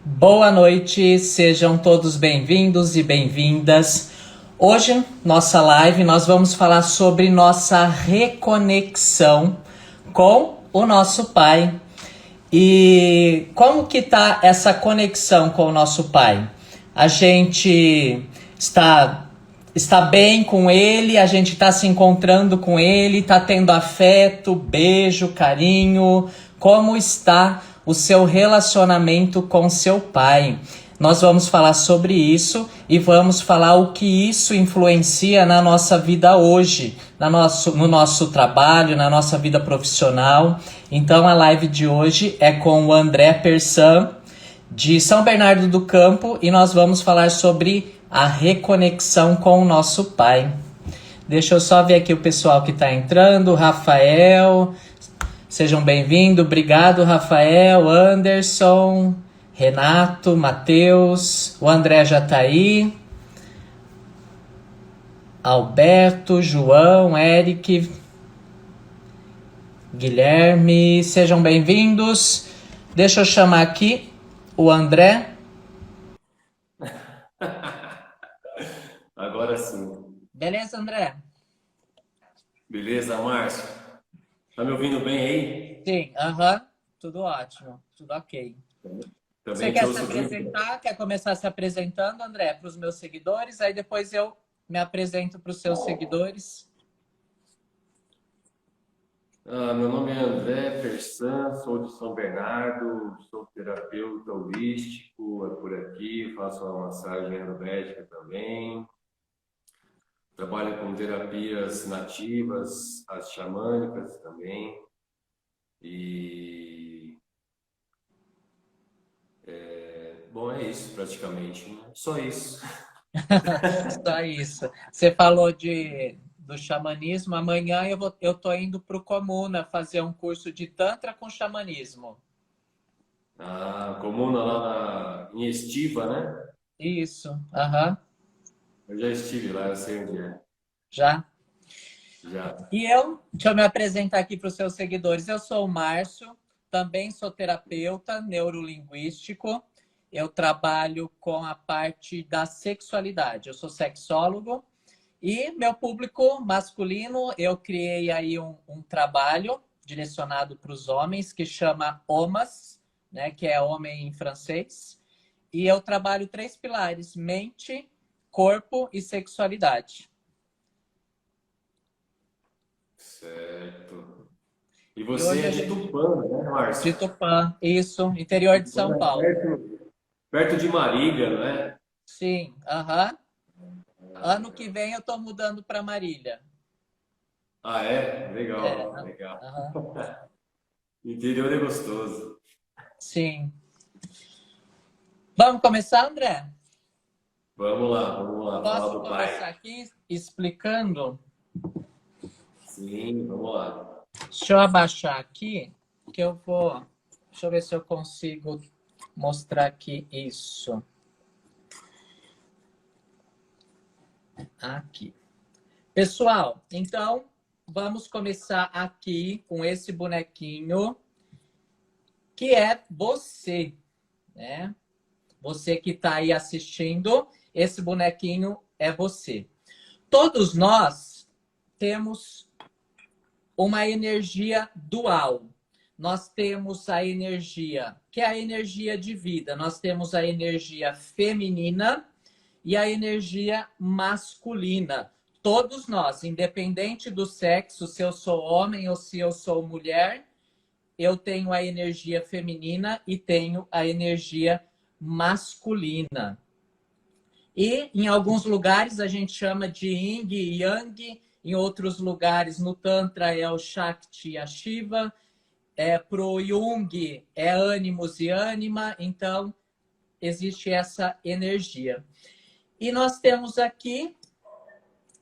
Boa noite, sejam todos bem-vindos e bem-vindas. Hoje, nossa live, nós vamos falar sobre nossa reconexão com o nosso Pai. E como que tá essa conexão com o nosso Pai? A gente está bem com Ele, a gente está se encontrando com Ele, está tendo afeto, beijo, carinho. Como está o seu relacionamento com seu Pai? Nós vamos falar sobre isso e vamos falar o que isso influencia na nossa vida hoje, no nosso trabalho, na nossa vida profissional. Então a live de hoje é com o André Persan, de São Bernardo do Campo, e nós vamos falar sobre a reconexão com o nosso Pai. Deixa eu só ver aqui o pessoal que está entrando. Rafael, sejam bem-vindos. Obrigado, Rafael, Anderson, Renato, Matheus, o André já tá aí. Alberto, João, Eric, Guilherme, sejam bem-vindos. Deixa eu chamar aqui o André. Agora sim. Beleza, André? Beleza, Márcio? Tá me ouvindo bem aí? Sim, aham. Tudo ótimo, tudo ok. Você Também te quer se ouço bem. apresentar? Quer começar se apresentando, André, para os meus seguidores? Aí depois eu me apresento para os seus seguidores. Meu nome é André Persan, sou de São Bernardo, sou terapeuta holístico, é por aqui, faço uma massagem ayurvédica também. Trabalho com terapias nativas, as xamânicas também. E, bom, é isso praticamente, né? Só isso. Só isso. Você falou do xamanismo. Amanhã eu tô indo para o Comuna fazer um curso de Tantra com xamanismo. A comuna em Estiva, né? Isso, aham, Eu já estive lá, eu sei onde é. já. Já. Deixa eu me apresentar aqui para os seus seguidores. Eu sou o Márcio, também sou terapeuta neurolinguístico. Eu trabalho com a parte da sexualidade. Eu sou sexólogo e meu público masculino, eu criei aí um trabalho direcionado para os homens que chama OMAS, né, que é homem em francês. E eu trabalho três pilares: mente, corpo e sexualidade. Certo. E E você hoje é a de gente Tupã, né, de Márcio? Tupã, isso, interior de Tupã São é Paulo. perto de Marília, não é? Sim, aham. Ano que vem eu tô mudando para Marília. Ah, é? É, Legal, legal. aham. Interior é gostoso. Sim. Vamos começar, André? Vamos lá, falar Posso do pai. começar aqui explicando? Sim, vamos lá. Deixa eu abaixar aqui, que eu vou. Deixa eu ver se eu consigo mostrar aqui isso. Aqui. Pessoal, então vamos começar aqui com esse bonequinho que é você, né? Você que está aí assistindo, esse bonequinho é você. Todos nós temos uma energia dual. Nós temos a energia, que é a energia de vida. Nós temos a energia feminina e a energia masculina. Todos nós, independente do sexo, se eu sou homem ou se eu sou mulher, eu tenho a energia feminina e tenho a energia masculina. E em alguns lugares a gente chama de Yin e Yang, em outros lugares no Tantra é o Shakti e a Shiva, pro Jung é ânimos e ânima, então existe essa energia. E nós temos aqui,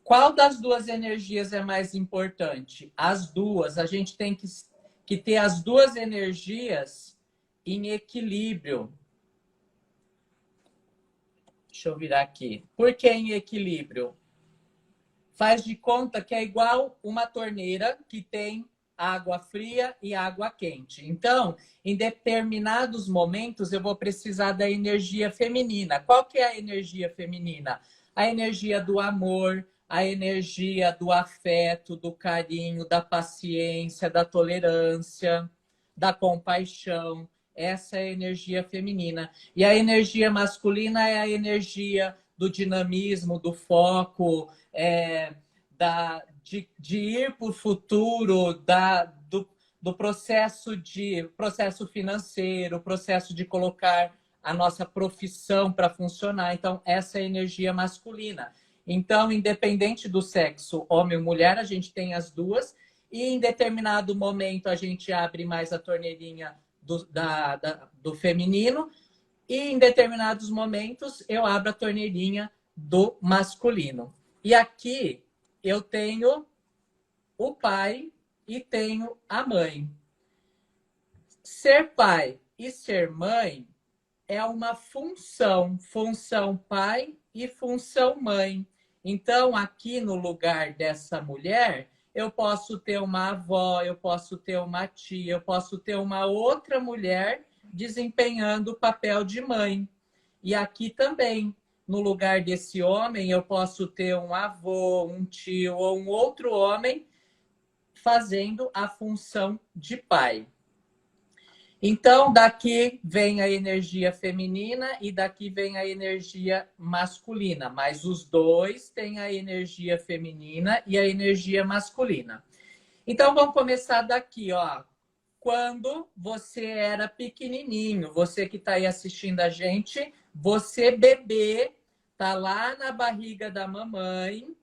qual das duas energias é mais importante? As duas, a gente tem que ter as duas energias em equilíbrio. Deixa eu virar aqui. Por que em equilíbrio? Faz de conta que é igual uma torneira que tem água fria e água quente. Então, em determinados momentos, eu vou precisar da energia feminina. Qual que é a energia feminina? A energia do amor, a energia do afeto, do carinho, da paciência, da tolerância, da compaixão. Essa é a energia feminina. E a energia masculina é a energia do dinamismo, do foco, de ir para o futuro, do processo financeiro, processo de colocar a nossa profissão para funcionar. Então, essa é a energia masculina. Então, independente do sexo, homem ou mulher, a gente tem as duas, e em determinado momento a gente abre mais a torneirinha do feminino, e em determinados momentos eu abro a torneirinha do masculino. E aqui eu tenho o pai e tenho a mãe. Ser pai e ser mãe é uma função pai e função mãe. Então, aqui no lugar dessa mulher, eu posso ter uma avó, eu posso ter uma tia, eu posso ter uma outra mulher desempenhando o papel de mãe. E aqui também, no lugar desse homem, eu posso ter um avô, um tio ou um outro homem fazendo a função de pai. Então, daqui vem a energia feminina e daqui vem a energia masculina, mas os dois têm a energia feminina e a energia masculina. Então, vamos começar daqui, ó. Quando você era pequenininho, você que está aí assistindo a gente, você bebê, tá lá na barriga da mamãe,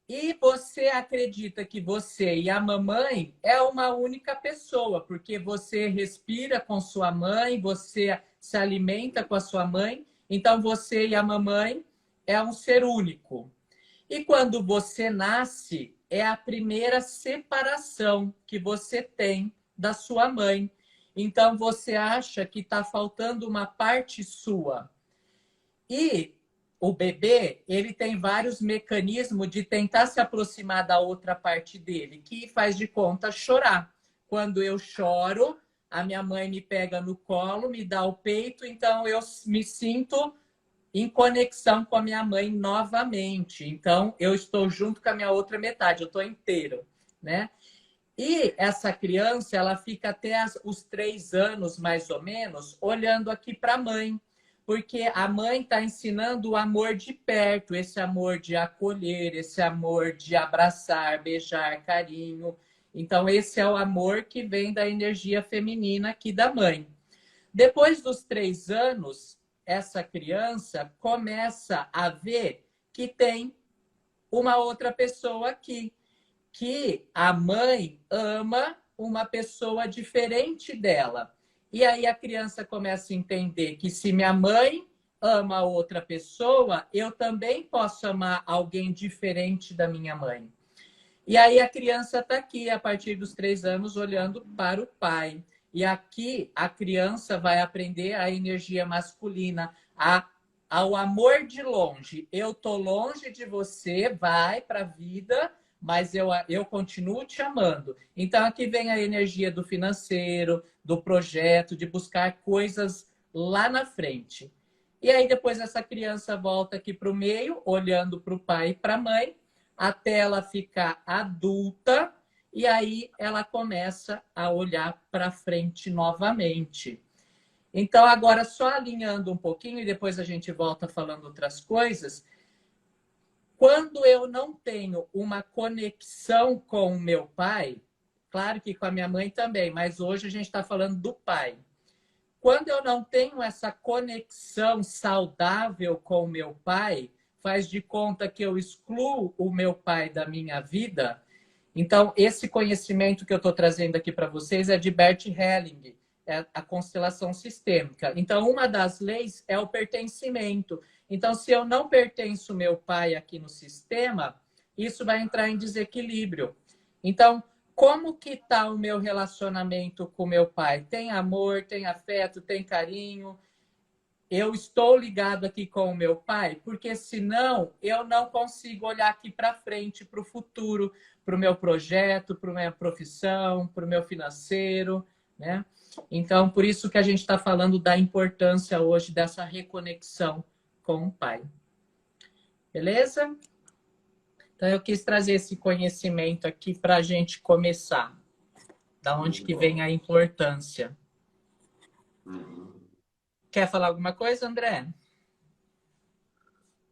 e você acredita que você e a mamãe é uma única pessoa, porque você respira com sua mãe, você se alimenta com a sua mãe, então você e a mamãe é um ser único. E quando você nasce, é a primeira separação que você tem da sua mãe. Então você acha que está faltando uma parte sua. E o bebê, ele tem vários mecanismos de tentar se aproximar da outra parte dele, que faz de conta chorar. Quando eu choro, a minha mãe me pega no colo, me dá o peito, então eu me sinto em conexão com a minha mãe novamente. Então, eu estou junto com a minha outra metade, eu estou inteiro, né? E essa criança, ela fica até os 3 anos, mais ou menos, olhando aqui para a mãe, porque a mãe está ensinando o amor de perto, esse amor de acolher, esse amor de abraçar, beijar, carinho. Então, esse é o amor que vem da energia feminina aqui da mãe. Depois dos 3 anos, essa criança começa a ver que tem uma outra pessoa aqui, que a mãe ama uma pessoa diferente dela. E aí a criança começa a entender que se minha mãe ama outra pessoa, eu também posso amar alguém diferente da minha mãe. E aí a criança está aqui, a partir dos 3 anos, olhando para o pai. E aqui a criança vai aprender a energia masculina, ao amor de longe. Eu estou longe de você, vai para a vida, mas eu continuo te amando. Então aqui vem a energia do financeiro, do projeto, de buscar coisas lá na frente. E aí depois essa criança volta aqui para o meio, olhando para o pai e para a mãe, até ela ficar adulta, e aí ela começa a olhar para frente novamente. Então, agora, só alinhando um pouquinho, e depois a gente volta falando outras coisas, quando eu não tenho uma conexão com o meu pai, claro que com a minha mãe também, mas hoje a gente está falando do pai. Quando eu não tenho essa conexão saudável com o meu pai, faz de conta que eu excluo o meu pai da minha vida. Então, esse conhecimento que eu estou trazendo aqui para vocês é de Bert Helling, é a constelação sistêmica. Então, uma das leis é o pertencimento. Então, se eu não pertenço ao meu pai aqui no sistema, isso vai entrar em desequilíbrio. Então, como que está o meu relacionamento com meu pai? Tem amor, tem afeto, tem carinho? Eu estou ligado aqui com o meu pai? Porque senão eu não consigo olhar aqui para frente, para o futuro. para o meu projeto, para a minha profissão, para o meu financeiro, né? Então, por isso que a gente está falando da importância hoje dessa reconexão com o pai. Beleza? Então, eu quis trazer esse conhecimento aqui para a gente começar. Da onde Muito que vem bom. a importância. Uhum. Quer falar alguma coisa, André?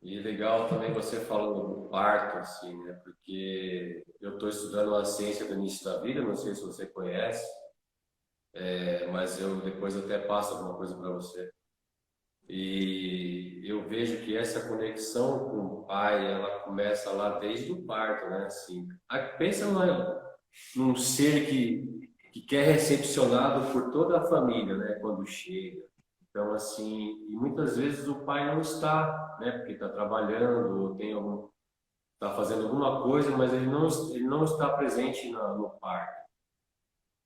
E legal também você falando do parto, assim, né? Porque eu estou estudando a ciência do início da vida, não sei se você conhece, mas eu depois até passo alguma coisa para você. E eu vejo que essa conexão com o pai, ela começa lá desde o parto, né? Assim, pensa num ser que quer recepcionado por toda a família, né? Quando chega. Então, assim, e muitas vezes o pai não está, né? Porque está trabalhando ou está fazendo alguma coisa, mas ele não está presente no parto.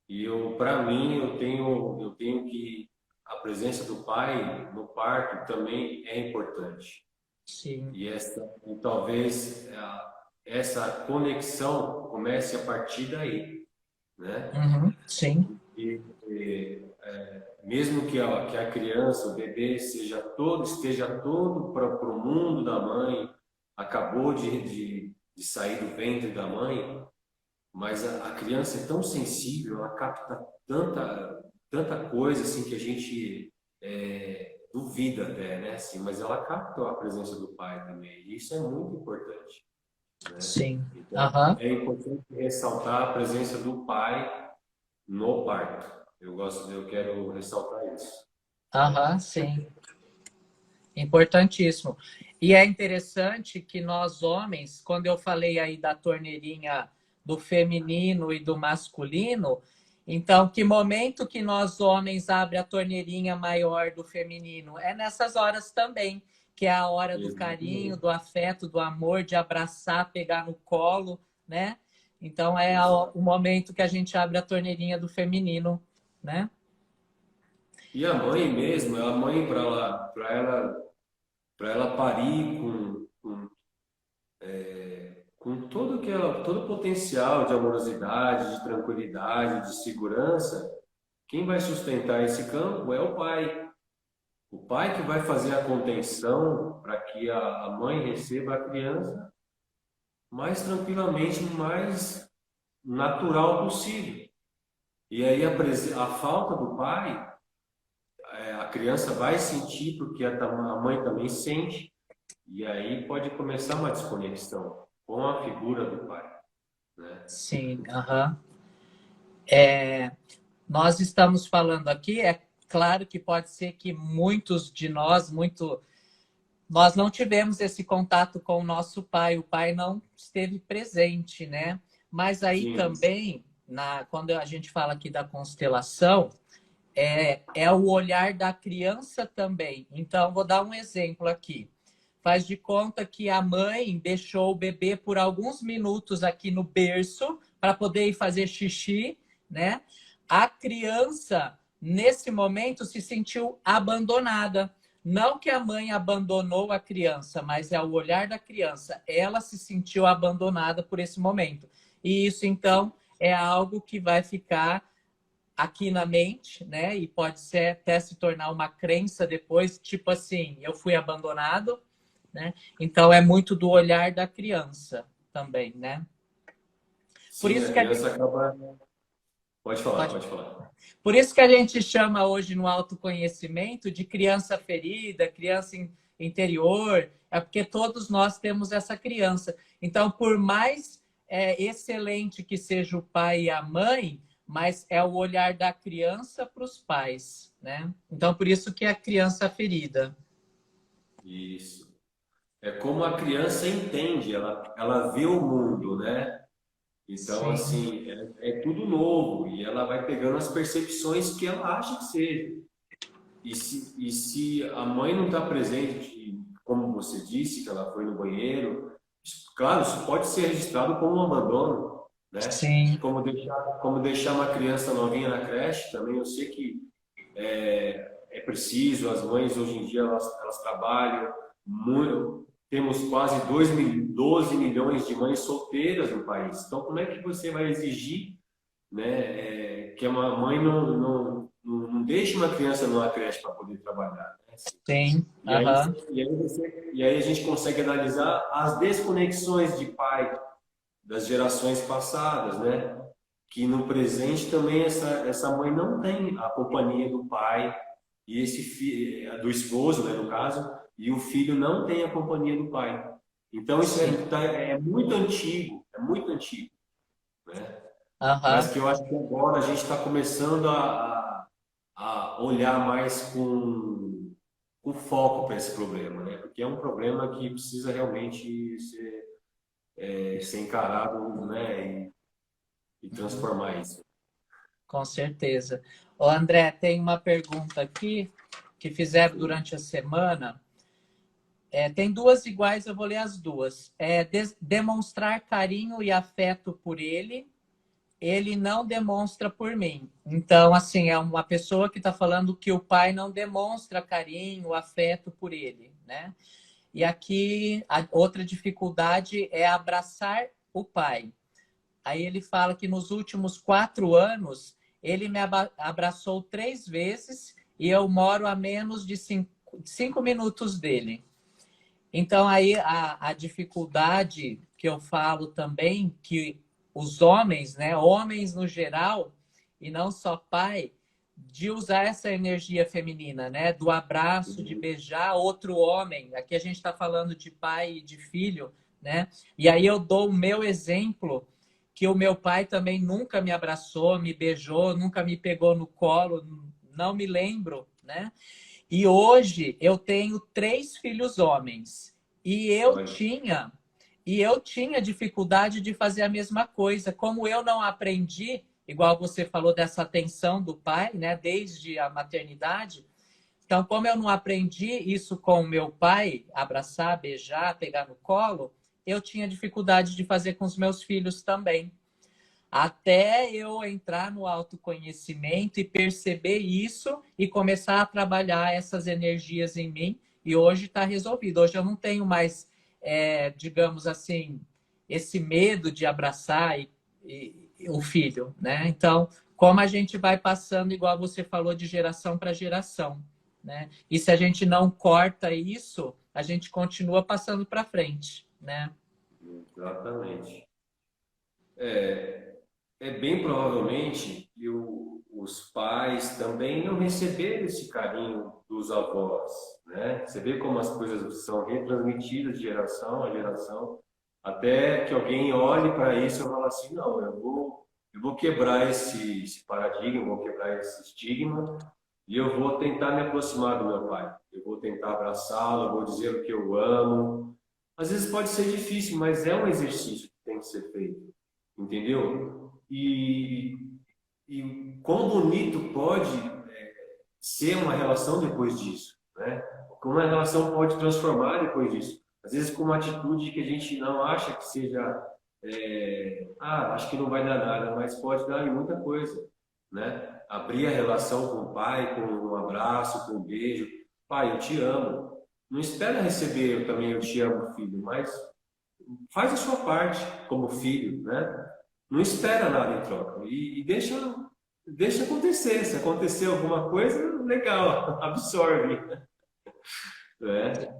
E para mim, eu tenho que a presença do pai no parto também é importante. Sim. E talvez essa conexão comece a partir daí, né? Uhum. Sim. Mesmo que a criança, o bebê, esteja todo para o mundo da mãe, acabou de sair do ventre da mãe, mas a criança é tão sensível, ela capta tanta coisa assim que a gente duvida até, né? Assim, mas ela capta a presença do pai também, e isso é muito importante, né? Sim. Então, Aham. é importante ressaltar a presença do pai no parto. Eu quero ressaltar isso. Aham. Sim. Importantíssimo. E é interessante que nós homens, quando eu falei aí da torneirinha do feminino e do masculino, então que momento que nós homens abre a torneirinha maior do feminino? É nessas horas também, que é a hora do carinho, Exatamente. do afeto, do amor, de abraçar, pegar no colo, né? Então é o Exato. momento que a gente abre a torneirinha do feminino, né? E a mãe mesmo, a mãe para ela parir com todo o potencial de amorosidade, de tranquilidade, de segurança, quem vai sustentar esse campo é o pai. O pai que vai fazer a contenção para que a mãe receba a criança mais tranquilamente, mais natural possível. E aí a falta do pai, a criança vai sentir porque a mãe também sente, e aí pode começar uma desconexão com a figura do pai, né? Sim, aham. Nós estamos falando aqui, é claro que pode ser que muitos de nós, nós não tivemos esse contato com o nosso pai, o pai não esteve presente, né? Mas aí Sim, também, quando a gente fala aqui da constelação, é o olhar da criança também. Então, vou dar um exemplo aqui. Faz de conta que a mãe deixou o bebê por alguns minutos aqui no berço para poder ir fazer xixi, né? A criança, nesse momento, se sentiu abandonada. Não que a mãe abandonou a criança, mas é o olhar da criança. Ela se sentiu abandonada por esse momento. E isso, então, é algo que vai ficar aqui na mente, né? E pode ser até se tornar uma crença depois, tipo assim, eu fui abandonado, né? Então é muito do olhar da criança também, né? Por sim, isso a que a gente criança acaba. Pode falar, pode, pode falar. por isso que a gente chama hoje no autoconhecimento de criança ferida, criança interior, é porque todos nós temos essa criança. Então, por mais excelente que seja o pai e a mãe, mas é o olhar da criança para os pais, né? Então, por isso que é a criança ferida. Isso. É como a criança entende, ela vê o mundo, né? Então, Sim, assim, é tudo novo e ela vai pegando as percepções que ela acha que seja. E se a mãe não está presente, como você disse, que ela foi no banheiro, claro, isso pode ser registrado como um abandono, né? sim, Como deixar uma criança novinha na creche, também eu sei que é preciso, as mães hoje em dia elas trabalham muito, temos quase 12 milhões de mães solteiras no país. Então, como é que você vai exigir, né, que uma mãe não deixe uma criança numa creche para poder trabalhar? Né? Sim, E aí, aham, e aí a gente consegue analisar as desconexões de pai das gerações passadas, né? Que no presente também essa mãe não tem a companhia do pai e esse filho, do esposo, né, no caso, e o filho não tem a companhia do pai. Então isso sim, é muito antigo, né? Mas aham, que eu acho que agora a gente está começando a olhar mais com foco para esse problema, né? Porque é um problema que precisa realmente ser encarado, né? E uhum, transformar isso. com certeza. Ô, André, tem uma pergunta aqui que fizeram Sim. durante a semana. Tem duas iguais, eu vou ler as duas. Demonstrar carinho e afeto por ele não demonstra por mim. Então, assim, é uma pessoa que está falando que o pai não demonstra carinho, afeto por ele, né? E aqui, a outra dificuldade é abraçar o pai. Aí ele fala que nos últimos 4 anos, ele me abraçou 3 vezes e eu moro a menos de 5 minutos dele. Então, aí a dificuldade que eu falo também, que os homens, né, homens no geral, e não só pai, de usar essa energia feminina, né, do abraço, de beijar outro homem. Aqui a gente está falando de pai e de filho, né? E aí eu dou o meu exemplo, que o meu pai também nunca me abraçou, me beijou, nunca me pegou no colo, não me lembro, né? E hoje eu tenho 3 filhos homens. E eu Olha, tinha, e eu tinha dificuldade de fazer a mesma coisa. Como eu não aprendi, igual você falou dessa atenção do pai, né, desde a maternidade. Então, como eu não aprendi isso com o meu pai, abraçar, beijar, pegar no colo, eu tinha dificuldade de fazer com os meus filhos também. Até eu entrar no autoconhecimento e perceber isso e começar a trabalhar essas energias em mim. E hoje está resolvido. Hoje eu não tenho mais, digamos assim, esse medo de abraçar e o filho, né? Então, como a gente vai passando, igual você falou, de geração para geração, né? E se a gente não corta isso, a gente continua passando para frente, né? exatamente. É bem provavelmente que os pais também não receberam esse carinho dos avós, né? Você vê como as coisas são retransmitidas de geração a geração, até que alguém olhe para isso e fale assim, não, eu vou quebrar esse paradigma, eu vou quebrar esse estigma e eu vou tentar me aproximar do meu pai. Eu vou tentar abraçá-lo, eu vou dizer o que eu amo. Às vezes pode ser difícil, mas é um exercício que tem que ser feito, entendeu? E quão bonito pode ser uma relação depois disso, né? Como uma relação pode transformar depois disso. Às vezes com uma atitude que a gente não acha que seja, acho que não vai dar nada, mas pode dar em muita coisa, né? Abrir a relação com o pai, com um abraço, com um beijo. Pai, eu te amo. Não espera receber eu também eu te amo, filho, mas faz a sua parte como filho, né? Não espera nada em troca e deixa acontecer. Se acontecer alguma coisa, legal, absorve, né?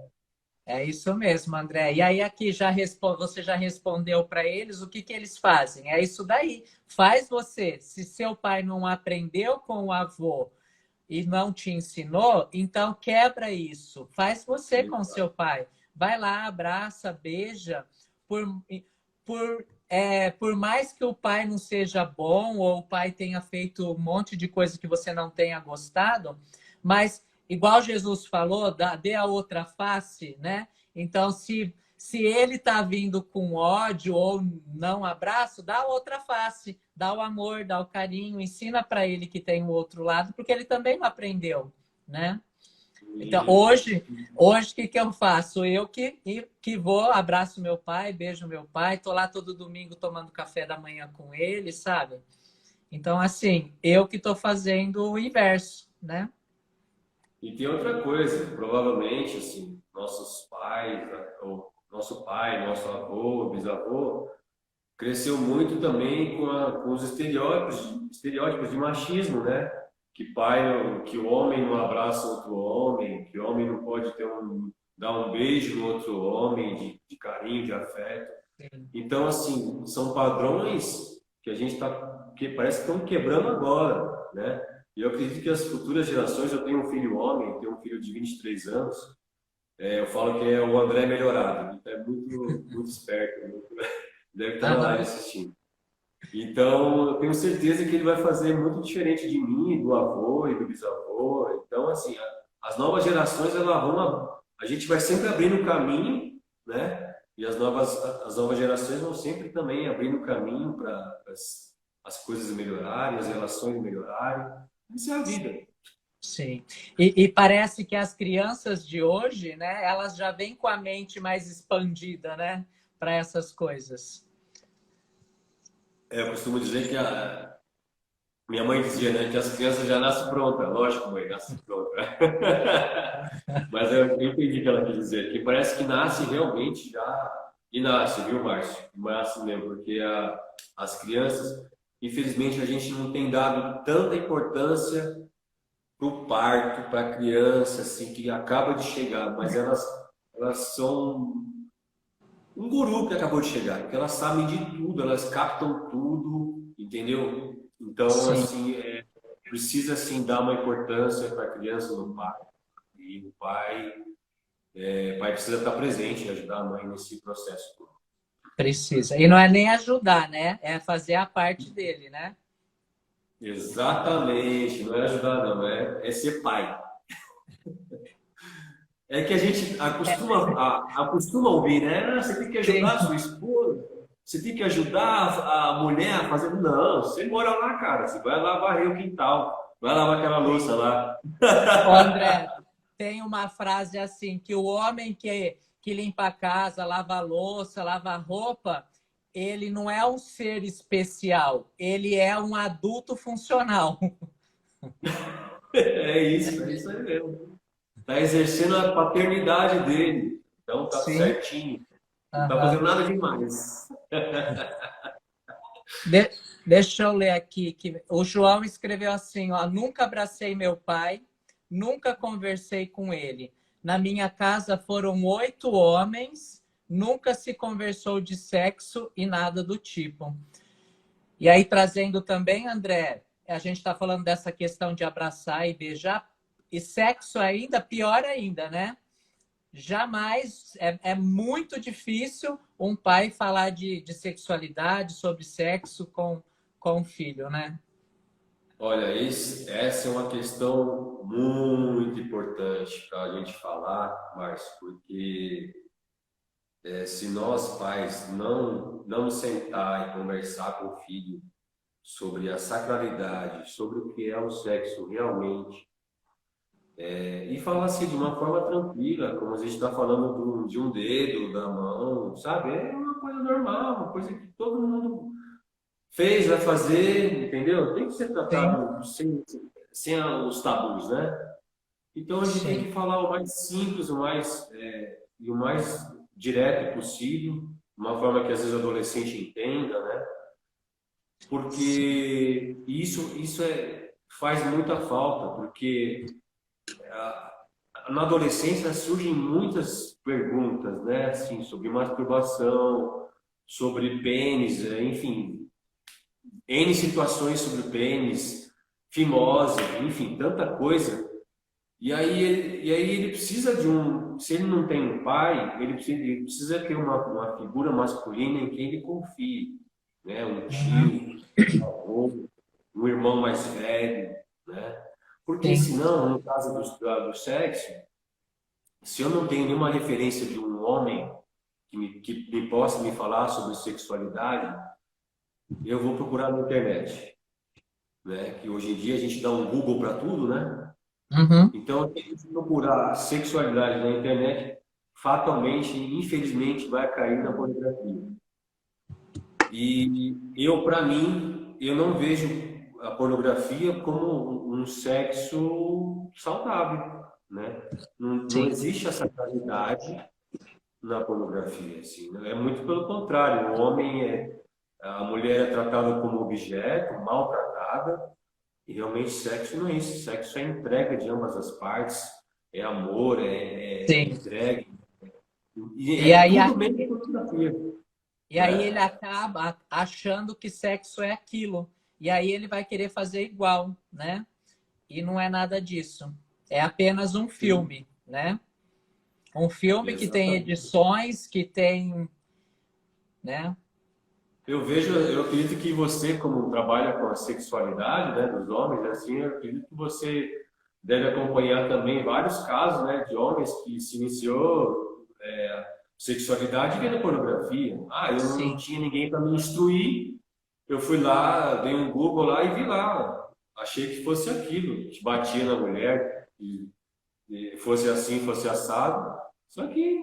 É isso mesmo, André. E aí aqui você já respondeu para eles o que que eles fazem? É isso daí. Faz você. Se seu pai não aprendeu com o avô e não te ensinou, então quebra isso. Faz você com seu pai. Vai lá, abraça, beija. Por, por mais que o pai não seja bom ou o pai tenha feito um monte de coisa que você não tenha gostado, mas igual Jesus falou, dê a outra face, né? Então, se ele está vindo com ódio ou não abraço, dá a outra face, dá o amor, dá o carinho, ensina para ele que tem o outro lado, porque ele também não aprendeu, né? Então, Isso. hoje o que que eu faço? Eu que vou, abraço meu pai, beijo meu pai, tô lá todo domingo tomando café da manhã com ele, sabe? Então, assim, eu que tô fazendo o inverso, né? E tem outra coisa, provavelmente, assim, nossos pais, o nosso pai, nosso avô, bisavô, cresceu muito também com os estereótipos de machismo, né? Que o homem não abraça outro homem, que o homem não pode dar um beijo no outro homem de carinho, de afeto. Sim. Então, assim, são padrões que a gente que parece que estão quebrando agora, né? E eu acredito que as futuras gerações, eu tenho um filho homem, tenho um filho de 23 anos, eu falo que é o André melhorado, ele é muito esperto, deve estar na live Aham. assistindo. Então, eu tenho certeza que ele vai fazer muito diferente de mim, do avô e do bisavô. Então, assim, as novas gerações, a gente vai sempre abrindo o caminho, né? E as novas gerações vão sempre também abrindo o caminho para as coisas melhorarem, as relações melhorarem. Isso é a vida. Sim. E parece que as crianças de hoje, né, elas já vêm com a mente mais expandida, né, para essas coisas. Eu costumo dizer que minha mãe dizia, né, que as crianças já nascem prontas. Lógico, mãe, nascem prontas. Mas eu entendi o que ela quis dizer, que parece que nasce realmente já. E nasce, viu, Márcio? Nasce mesmo, porque as crianças, infelizmente, a gente não tem dado tanta importância para o parto, para a criança, assim, que acaba de chegar, mas elas são um guru que acabou de chegar, porque elas sabem de tudo, elas captam tudo, entendeu? Então, Sim, assim, precisa, assim, dar uma importância para a criança no parto. E o pai precisa estar presente e ajudar a mãe nesse processo todo. precisa. E não é nem ajudar, né? É fazer a parte dele, né? Exatamente, não é ajudar, não, é ser pai. É que a gente acostuma ouvir, né? Ah, você tem que ajudar a Sim. sua esposa, você tem que ajudar a mulher a fazer. Não, você mora lá, cara, você vai lá varrer o quintal, vai lavar aquela louça lá. Ô, André, tem uma frase assim, que o homem que limpa a casa, lava a louça, lava a roupa, ele não é um ser especial, ele é um adulto funcional. É isso aí mesmo. Tá exercendo a paternidade dele, então tá Sim. certinho, não tá fazendo Aham. nada demais. De- Deixa eu ler aqui que o João escreveu assim, ó, nunca abracei meu pai, nunca conversei com ele. Na minha casa foram 8 homens, nunca se conversou de sexo e nada do tipo. E aí trazendo também, André, a gente está falando dessa questão de abraçar e beijar, e sexo ainda pior ainda, né? Jamais, é muito difícil um pai falar de sexualidade, sobre sexo com o filho, né? Olha, essa é uma questão muito importante para a gente falar, Márcio, porque se nós pais não sentar e conversar com o filho sobre a sacralidade, sobre o que é o sexo realmente, e falar assim de uma forma tranquila, como a gente está falando de um dedo, da mão, sabe? É uma coisa normal, uma coisa que todo mundo fez, vai fazer, entendeu? Tem que ser Sim, tratado sem os tabus, né? Então a gente tem sim, que falar o mais simples, o mais direto possível, de uma forma que às vezes o adolescente entenda, né? sim, Porque isso faz muita falta, porque na adolescência surgem muitas perguntas, né? Assim, sobre masturbação, sobre pênis, enfim, N situações sobre o pênis, fimose, enfim, tanta coisa. E aí ele precisa se ele não tem um pai, ele precisa ter uma figura masculina em quem ele confie, né? Um uhum, tio, um avô, um irmão mais velho, né? Porque sim, senão, no caso do sexo, se eu não tenho nenhuma referência de um homem que possa me falar sobre sexualidade, eu vou procurar na internet, né? Que hoje em dia a gente dá um Google para tudo, né? uhum, Então, se a gente procurar sexualidade na internet, fatalmente, infelizmente, vai cair na pornografia. E eu, para mim, eu não vejo. a pornografia como um sexo saudável, né? Não Sim, existe essa qualidade na pornografia, assim, né? É muito pelo contrário. A mulher é tratada como objeto, maltratada, e realmente sexo não é isso. Sexo é entrega de ambas as partes, é amor, é sim. entrega, e E é aí, tudo menos pornografia, e aí ele né? acaba achando que sexo é aquilo. E aí ele vai querer fazer igual, né? E não é nada disso. É apenas um Sim, filme, né? Um filme que tem exatamente. edições, que tem, né? Eu acredito que você, como trabalha com a sexualidade, né, dos homens, assim, eu acredito que você deve acompanhar também vários casos, né, de homens que se iniciou sexualidade vendo pornografia. Ah, eu não Sim. tinha ninguém para me instruir, eu fui lá, dei um Google lá e vi lá. Achei que fosse aquilo, que batia na mulher, e fosse assim, fosse assado. Só que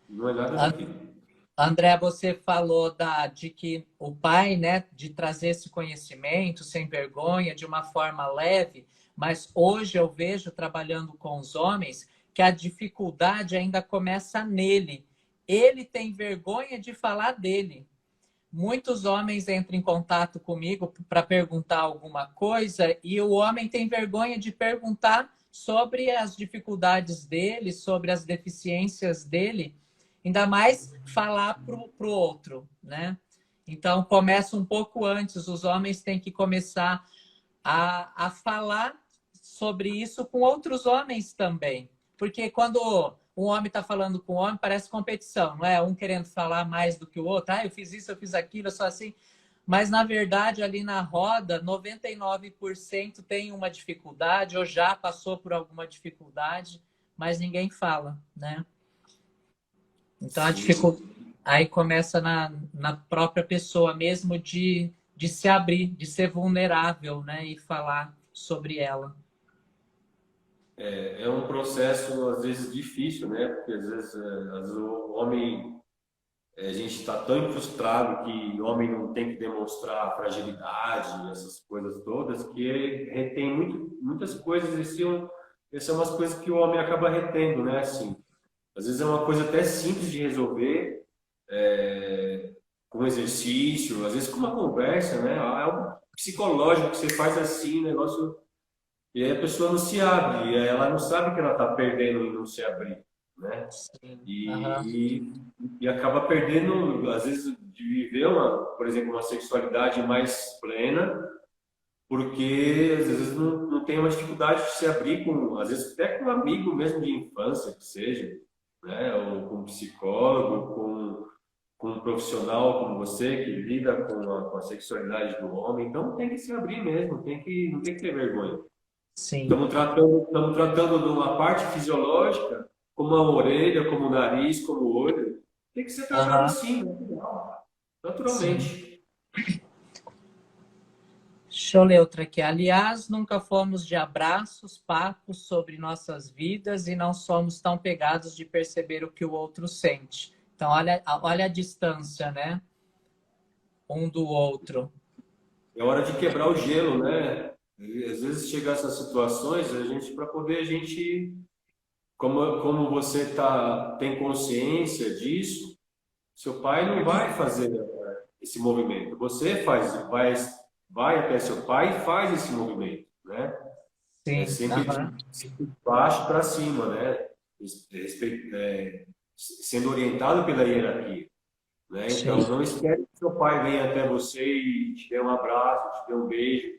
não é nada daquilo. André, você falou de que o pai, né, de trazer esse conhecimento sem vergonha, de uma forma leve, mas hoje eu vejo, trabalhando com os homens, que a dificuldade ainda começa nele. Ele tem vergonha de falar dele. Muitos homens entram em contato comigo para perguntar alguma coisa e o homem tem vergonha de perguntar sobre as dificuldades dele, sobre as deficiências dele, ainda mais falar para o outro, né? Então, começa um pouco antes, os homens têm que começar a falar sobre isso com outros homens também. Porque quando um homem está falando com um homem, parece competição, não é? Um querendo falar mais do que o outro. Ah, eu fiz isso, eu fiz aquilo, eu sou assim. Mas, na verdade, ali na roda, 99% tem uma dificuldade ou já passou por alguma dificuldade, mas ninguém fala, né? Então, a dificuldade Sim. aí começa na própria pessoa mesmo de se abrir, de ser vulnerável, né? E falar sobre ela. É um processo, às vezes, difícil, né? Porque, às vezes o homem, a gente está tão frustrado que o homem não tem que demonstrar fragilidade, essas coisas todas, que ele retém muitas coisas, essas são umas coisas que o homem acaba retendo, né? Assim, às vezes é uma coisa até simples de resolver, com exercício, às vezes com uma conversa, né? É algo psicológico que você faz assim, negócio. E aí a pessoa não se abre, e aí ela não sabe que ela está perdendo em não se abrir, né? Sim. Aham. E acaba perdendo, às vezes, de viver, por exemplo, uma sexualidade mais plena, porque às vezes não tem uma dificuldade de se abrir com, às vezes até com um amigo mesmo de infância, que seja, né? Ou com um psicólogo, com um profissional como você, que lida com a sexualidade do homem. Então tem que se abrir mesmo, não tem que ter vergonha. Sim. Estamos tratando de uma parte fisiológica, como a orelha, como o nariz, como o olho. Tem que ser tratado Aham. assim, Sim. naturalmente. Deixa eu ler outra aqui. Aliás, nunca fomos de abraços, papos sobre nossas vidas e não somos tão pegados de perceber o que o outro sente. Então, olha a distância, né? Um do outro. É hora de quebrar o gelo, né? E, às vezes chega essas situações, a gente, como você tem consciência disso, seu pai não vai fazer esse movimento. Você vai até seu pai e faz esse movimento, né? É Sim. sempre Aham. de baixo para cima, né? Sendo orientado pela hierarquia, né? Sim. Então, não espere que seu pai venha até você e te dê um abraço, te dê um beijo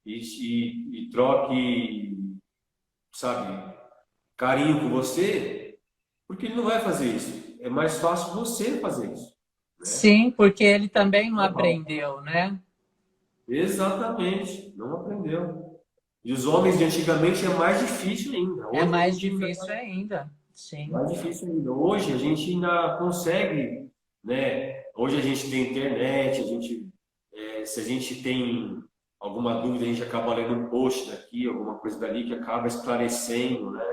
e troque, sabe, carinho com você, porque ele não vai fazer isso. É mais fácil você fazer isso, né? Sim, porque ele também não Normal. aprendeu, né? Exatamente, não aprendeu. E os homens de antigamente é mais difícil ainda. É Hoje a mais gente ainda difícil ainda. Sim. mais difícil ainda. Hoje a gente ainda consegue, né? Hoje a gente tem internet, se a gente tem alguma dúvida, a gente acaba lendo um post daqui, alguma coisa dali que acaba esclarecendo, né?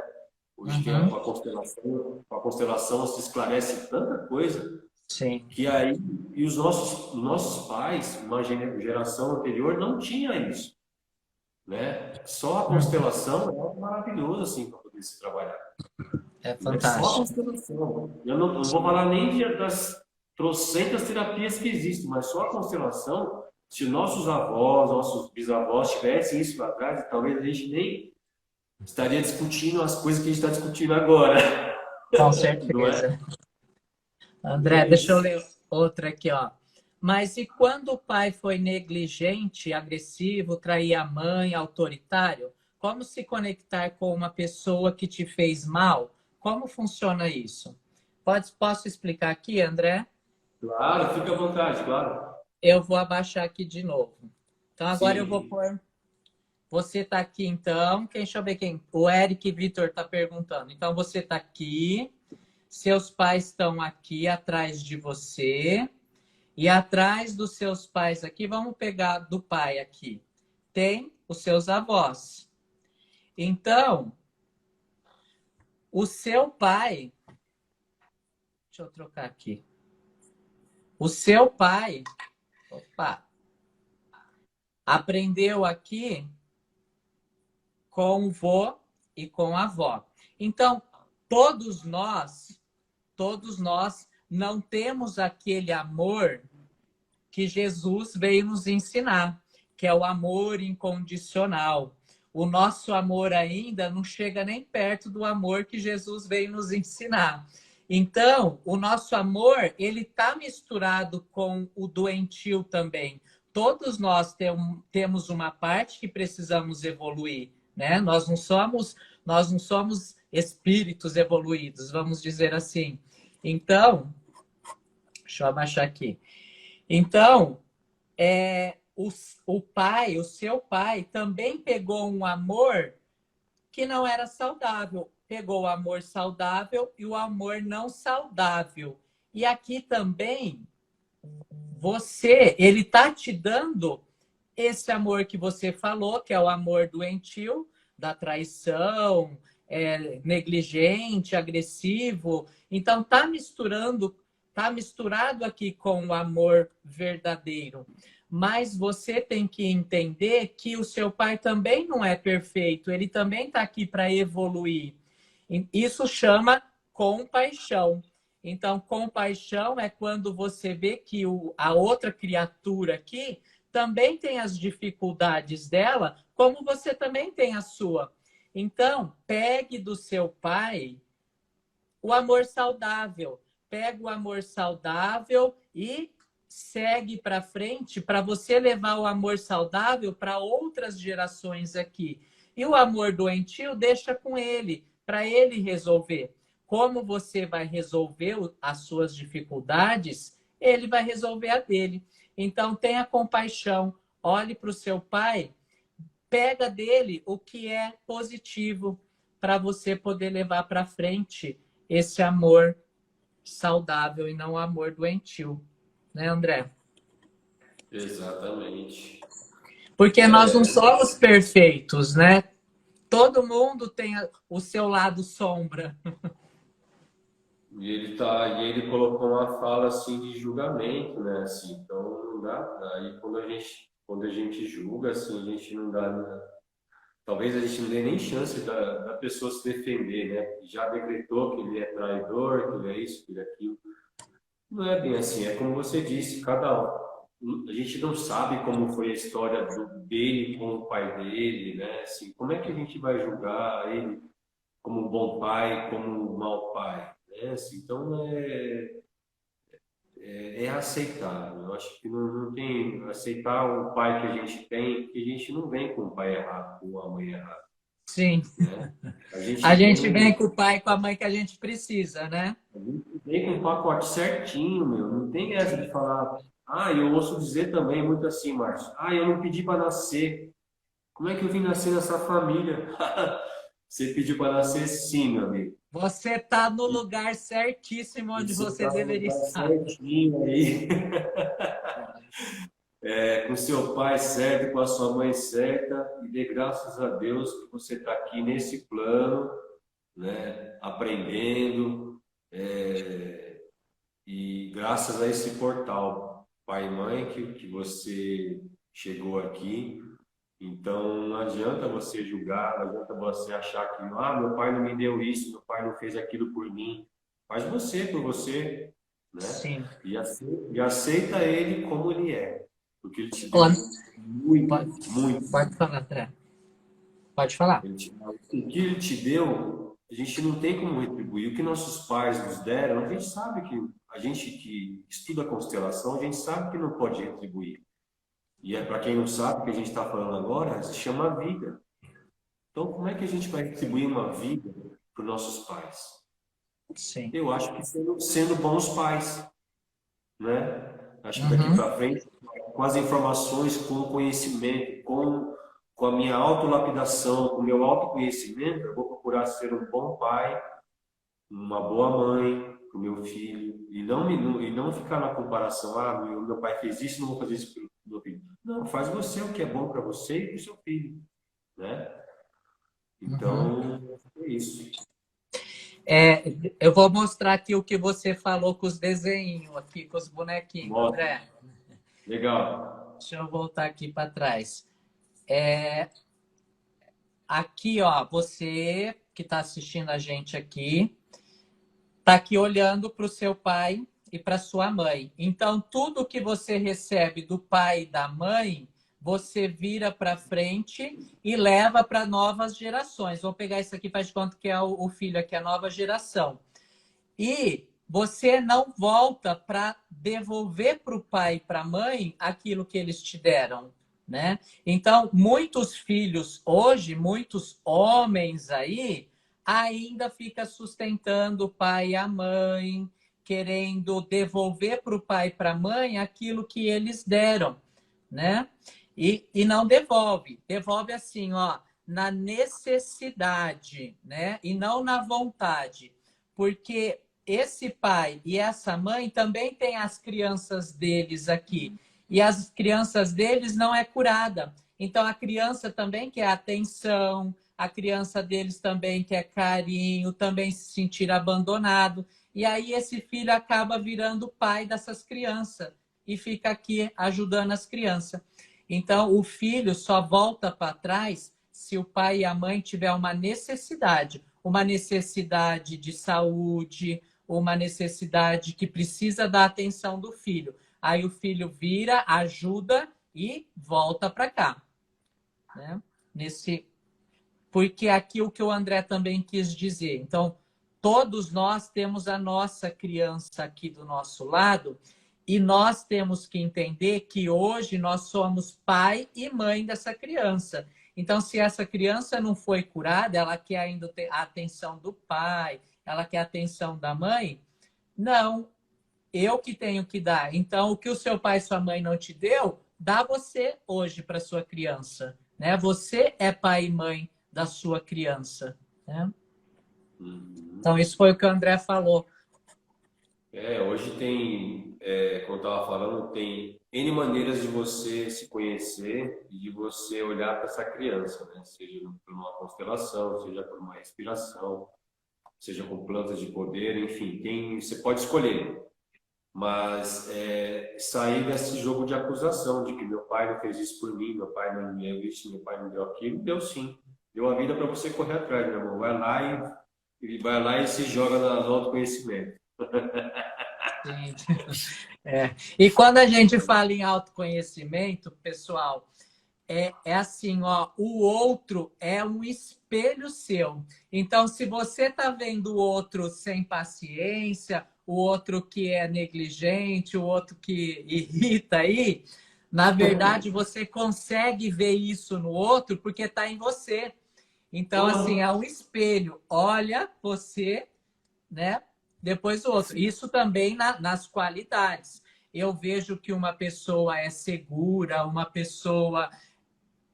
Hoje tem Uhum. com a constelação se esclarece tanta coisa, Sim. Que aí, e os nossos pais, uma geração anterior, não tinha isso, né? Só a Uhum. constelação é algo maravilhoso, assim, para poder se trabalhar, É né? Só a fantástico. constelação. Eu não vou falar nem das trocentas terapias que existem, mas só a constelação, se nossos avós, nossos bisavós tivessem isso lá atrás, talvez a gente nem estaria discutindo as coisas que a gente está discutindo agora, Com não é? certeza. André, deixa eu Mas, ler outra aqui, ó. Mas e quando o pai foi negligente, agressivo, traía a mãe, autoritário? Como se conectar com uma pessoa que te fez mal? Como funciona isso? Posso explicar aqui, André? claro, fica à vontade, claro. Eu vou abaixar aqui de novo. Então agora eu vou Sim. pôr. Você está aqui então. Deixa eu ver quem. O Eric Vitor está perguntando. Então você está aqui. Seus pais estão aqui atrás de você. E atrás dos seus pais aqui, vamos pegar do pai aqui. Tem os seus avós. Então, o seu pai. Deixa eu trocar aqui. O seu pai. Opa, aprendeu aqui com o vô e com a avó. Então, todos nós não temos aquele amor que Jesus veio nos ensinar, que é o amor incondicional. O nosso amor ainda não chega nem perto do amor que Jesus veio nos ensinar. Então, o nosso amor, ele está misturado com o doentio também. Todos nós temos uma parte que precisamos evoluir, né? Nós não somos espíritos evoluídos, vamos dizer assim. Então, deixa eu abaixar aqui. Então, o seu pai, também pegou um amor que não era saudável. Pegou o amor saudável e o amor não saudável. E aqui também, ele está te dando esse amor que você falou, que é o amor doentio, da traição, negligente, agressivo. Então, tá misturado aqui com o amor verdadeiro. Mas você tem que entender que o seu pai também não é perfeito, ele também está aqui para evoluir. Isso chama compaixão. Então, compaixão é quando você vê que a outra criatura aqui também tem as dificuldades dela, como você também tem a sua. Então, pegue do seu pai o amor saudável. Pega o amor saudável e segue para frente para você levar o amor saudável para outras gerações aqui. E o amor doentio deixa com ele, para ele resolver. Como você vai resolver as suas dificuldades, ele vai resolver a dele. Então, tenha compaixão, olhe para o seu pai, pega dele o que é positivo para você poder levar para frente esse amor saudável e não o amor doentio, né, André? Exatamente. Porque nós não É, somos perfeitos, né? Todo mundo tem o seu lado sombra. e ele colocou uma fala assim de julgamento, né? Assim, então não dá, aí quando a gente julga, assim, a gente não dá, né? Talvez a gente não dê nem chance da pessoa se defender, né? Já decretou que ele é traidor, que ele é isso, que ele é aquilo. Não é bem assim, é como você disse, a gente não sabe como foi a história dele com o pai dele, né? Assim, como é que a gente vai julgar ele como um bom pai, como um mau pai, né? Assim, então é aceitar. Eu acho que não tem aceitar o pai que a gente tem, que a gente não vem com o pai errado, com a mãe errada, Sim. né? A A gente gente vem tem com o pai e com a mãe que a gente precisa, né? A gente vem com um pacote certinho, meu. Não tem essa de falar. Ah, eu ouço dizer também muito assim, Márcio. Ah, eu não pedi para nascer. Como é que eu vim nascer nessa família? Você pediu para nascer sim, meu amigo. Você está no lugar certíssimo E onde você você está no deveria lugar estar. certinho aí, com seu pai certo, com a sua mãe certa, e dê graças a Deus que você está aqui nesse plano, né? Aprendendo. E graças a esse portal, pai e mãe, que você chegou aqui, então não adianta você julgar, não adianta você achar que, meu pai não me deu isso, meu pai não fez aquilo por mim. Faz você por você, né? Sim. E aceita ele como ele é, porque ele te Ó, deu muito, pode, muito. pode falar, André. Pode falar. O que ele te deu, a gente não tem como retribuir. O que nossos pais nos deram, a gente sabe que a gente que estuda a constelação, a gente sabe que não pode retribuir. E é para quem não sabe o que a gente está falando agora, se chama vida. Então, como é que a gente vai retribuir uma vida para os nossos pais? Sim. Eu acho que sendo bons pais, né? Acho que daqui Uhum. para frente, com as informações, com o conhecimento, com a minha autolapidação, com o meu autoconhecimento, eu vou procurar ser um bom pai, uma boa mãe para o meu filho, e não ficar na comparação, meu pai fez isso, não vou fazer isso para o meu filho. Não, faz você o que é bom para você e para o seu filho, né? Uhum. Então, é isso. É, eu vou mostrar aqui o que você falou com os desenhos aqui, com os bonequinhos, Mostra. André. Legal. Deixa eu voltar aqui para trás. Aqui, ó, você que está assistindo a gente aqui, está aqui olhando para o seu pai e para sua mãe. Então, tudo que você recebe do pai e da mãe, você vira para frente e leva para novas gerações. Vou pegar isso aqui, faz de conta que é o filho aqui, a nova geração. E você não volta para devolver para o pai e para a mãe aquilo que eles te deram, né? Então, muitos filhos hoje, muitos homens aí, ainda fica sustentando o pai e a mãe, querendo devolver para o pai e para a mãe aquilo que eles deram, né? E não devolve. Devolve assim, ó, na necessidade, né? E não na vontade. Porque esse pai e essa mãe também têm as crianças deles aqui. E as crianças deles não é curada. Então a criança também quer atenção, a criança deles também quer carinho, também se sentir abandonado. E aí esse filho acaba virando pai dessas crianças e fica aqui ajudando as crianças. Então o filho só volta para trás se o pai e a mãe tiver uma necessidade de saúde, uma necessidade que precisa da atenção do filho. Aí o filho vira, ajuda e volta para cá, né? Porque aqui o que o André também quis dizer. Então, todos nós temos a nossa criança aqui do nosso lado e nós temos que entender que hoje nós somos pai e mãe dessa criança. Então, se essa criança não foi curada, ela quer ainda ter a atenção do pai, ela quer a atenção da mãe, não, eu que tenho que dar. Então, o que o seu pai e sua mãe não te deu, dá você hoje para sua criança, né? Você é pai e mãe da sua criança, né? Uhum. Então, isso foi o que o André falou. Hoje tem, como eu estava falando, tem N maneiras de você se conhecer e de você olhar para essa criança, né? Seja por uma constelação, seja por uma respiração, seja com plantas de poder, enfim, você pode escolher. Mas sair desse jogo de acusação, de que meu pai não fez isso por mim, meu pai não me deu isso, meu pai não deu aquilo, deu sim. Deu a vida para você correr atrás, meu irmão. Vai lá e se joga no autoconhecimento. Sim. E quando a gente fala em autoconhecimento, pessoal, é assim, ó, o outro é um espelho seu. Então, se você está vendo o outro sem paciência, o outro que é negligente, o outro que irrita aí, na verdade, você consegue ver isso no outro porque está em você. Então, assim, é um espelho. Olha você, né? Depois o outro. Isso também nas qualidades. Eu vejo que uma pessoa é segura, uma pessoa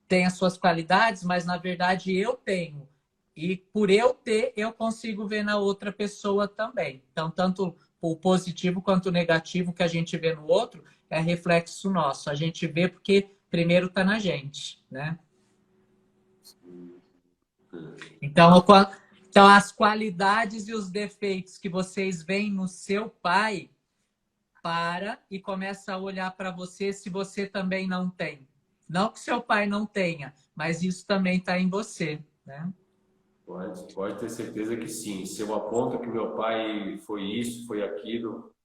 tem as suas qualidades, mas na verdade eu tenho. E por eu ter, eu consigo ver na outra pessoa também. Então, tanto o positivo quanto o negativo que a gente vê no outro é reflexo nosso. A gente vê porque primeiro está na gente, né? Então, então, as qualidades e os defeitos que vocês veem no seu pai para e começa a olhar para você se você também não tem. Não que seu pai não tenha, mas isso também está em você, né? Pode ter certeza que sim. Se eu aponto que meu pai foi isso, foi aquilo,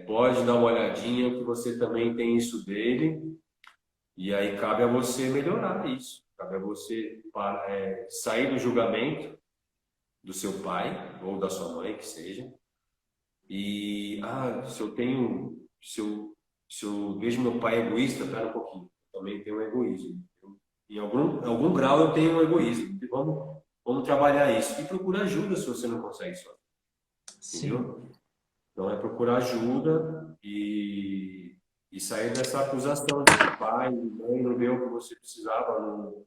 pode dar uma olhadinha que você também tem isso dele, e aí cabe a você melhorar isso. Cabe a você sair do julgamento do seu pai ou da sua mãe, que seja. E, se eu vejo meu pai egoísta, pera um pouquinho, eu também tenho um egoísmo. Em algum grau eu tenho um egoísmo. Vamos trabalhar isso. E procura ajuda se você não consegue só. Sim. Entendeu? Então é procurar ajuda e sair dessa acusação de que pai, mãe não deu o que você precisava, não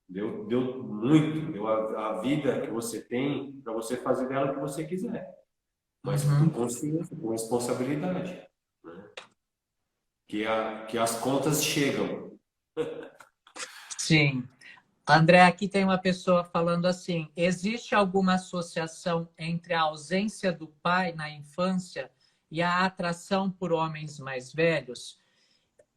deu muito, deu a vida que você tem para você fazer dela o que você quiser, mas com Uhum. consciência, com responsabilidade, né? Que as contas chegam. Sim. André, aqui tem uma pessoa falando assim: existe alguma associação entre a ausência do pai na infância e a atração por homens mais velhos?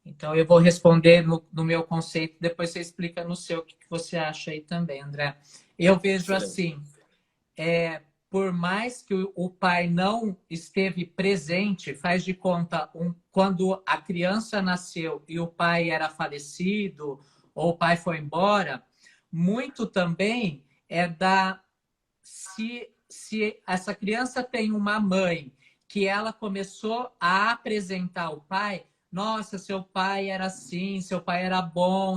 Então, eu vou responder no meu conceito, depois você explica no seu o que você acha aí também, André. Eu vejo Certo. assim, por mais que o pai não esteve presente, faz de conta, quando a criança nasceu e o pai era falecido ou o pai foi embora, muito também é da se essa criança tem uma mãe que ela começou a apresentar o pai, nossa, seu pai era assim, seu pai era bom,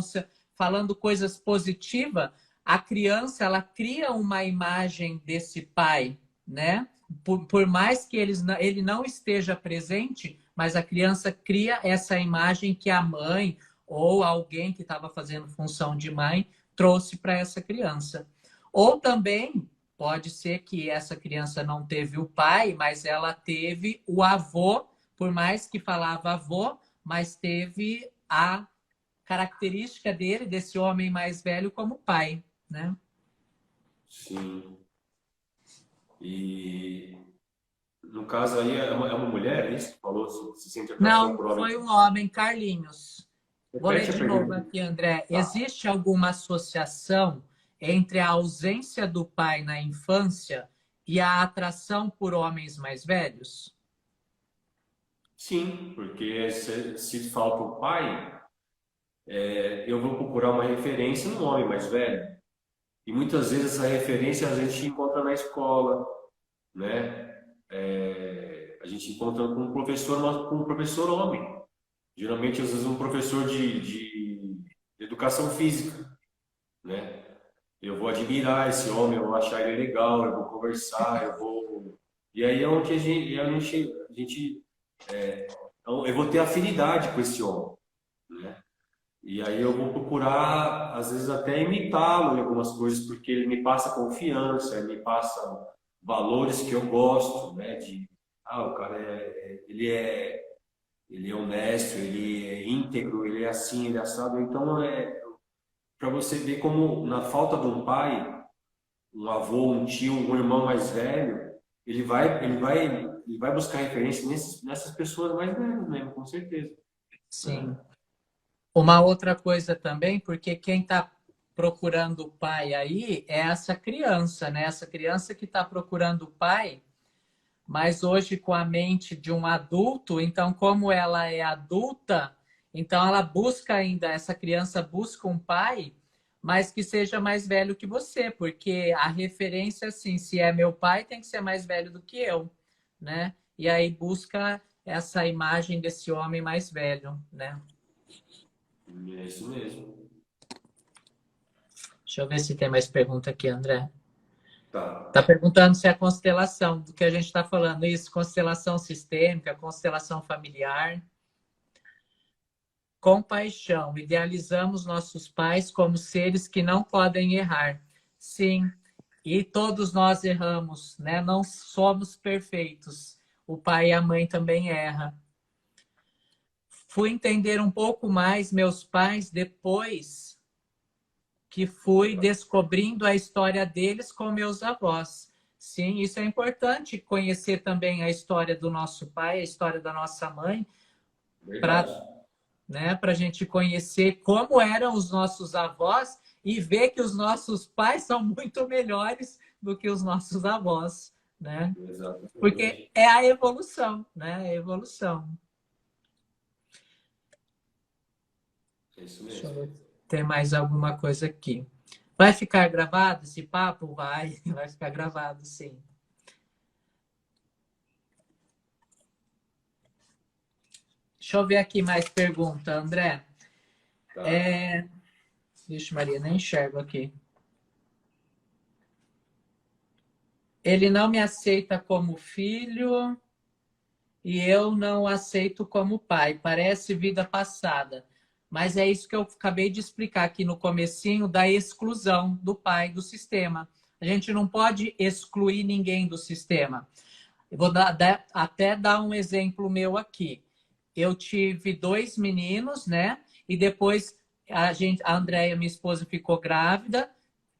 falando coisas positivas, a criança ela cria uma imagem desse pai, né? Por mais que ele não esteja presente, mas a criança cria essa imagem que a mãe ou alguém que estava fazendo função de mãe trouxe para essa criança. Ou também pode ser que essa criança não teve o pai, mas ela teve o avô, por mais que falava avô, mas teve a característica dele, desse homem mais velho, como pai, né? Sim. E no caso aí é uma mulher, é isso que falou? Se sente atração Não, por homem? foi um homem, Carlinhos. Vou ler Repete a de novo pergunta. aqui, André. Tá. Existe alguma associação entre a ausência do pai na infância e a atração por homens mais velhos? Sim, porque se falta o pai, eu vou procurar uma referência no homem mais velho. E muitas vezes essa referência a gente encontra na escola, né? A gente encontra com um professor, mas com um professor homem. Geralmente, às vezes, um professor de educação física, né? Eu vou admirar esse homem, eu vou achar ele legal, eu vou conversar, eu vou. E aí é onde eu vou ter afinidade com esse homem, né? E aí eu vou procurar, às vezes, até imitá-lo em algumas coisas, porque ele me passa confiança, ele me passa valores que eu gosto, né? O cara ele é honesto, ele é íntegro, ele é assim, ele é assado. Então, para você ver como na falta de um pai, um avô, um tio, um irmão mais velho, ele vai buscar referência nessas pessoas mais velhas mesmo, com certeza, Sim. né? Uma outra coisa também, porque quem está procurando o pai aí é essa criança, né? Essa criança que está procurando o pai, mas hoje com a mente de um adulto, então, como ela é adulta, então ela busca ainda, essa criança busca um pai, mas que seja mais velho que você, porque a referência, assim, se é meu pai, tem que ser mais velho do que eu, né? E aí busca essa imagem desse homem mais velho, né? É isso mesmo. Deixa eu ver se tem mais pergunta aqui, André. Tá. Está perguntando se é a constelação do que a gente está falando, isso, constelação sistêmica, constelação familiar. Compaixão. Idealizamos nossos pais como seres que não podem errar. Sim, e todos nós erramos, né? Não somos perfeitos. O pai e a mãe também erram. Fui entender um pouco mais meus pais depois que fui descobrindo a história deles com meus avós. sim, isso é importante, conhecer também a história do nosso pai, a história da nossa mãe, Verdade. para, né, para a gente conhecer como eram os nossos avós e ver que os nossos pais são muito melhores do que os nossos avós, né? Porque Exatamente. é a evolução, né? A evolução. É isso Deixa eu mesmo. ver. Tem mais alguma coisa aqui. Vai ficar gravado esse papo? Vai, vai ficar gravado, sim. Deixa eu ver aqui mais pergunta, André. Tá. Vixe, Maria, nem enxergo aqui. Ele não me aceita como filho e eu não o aceito como pai. Parece vida passada. Mas é isso que eu acabei de explicar aqui no comecinho da exclusão do pai do sistema. A gente não pode excluir ninguém do sistema. Eu vou até dar um exemplo meu aqui. Eu tive 2 meninos, né? E depois a Andréia, minha esposa, ficou grávida,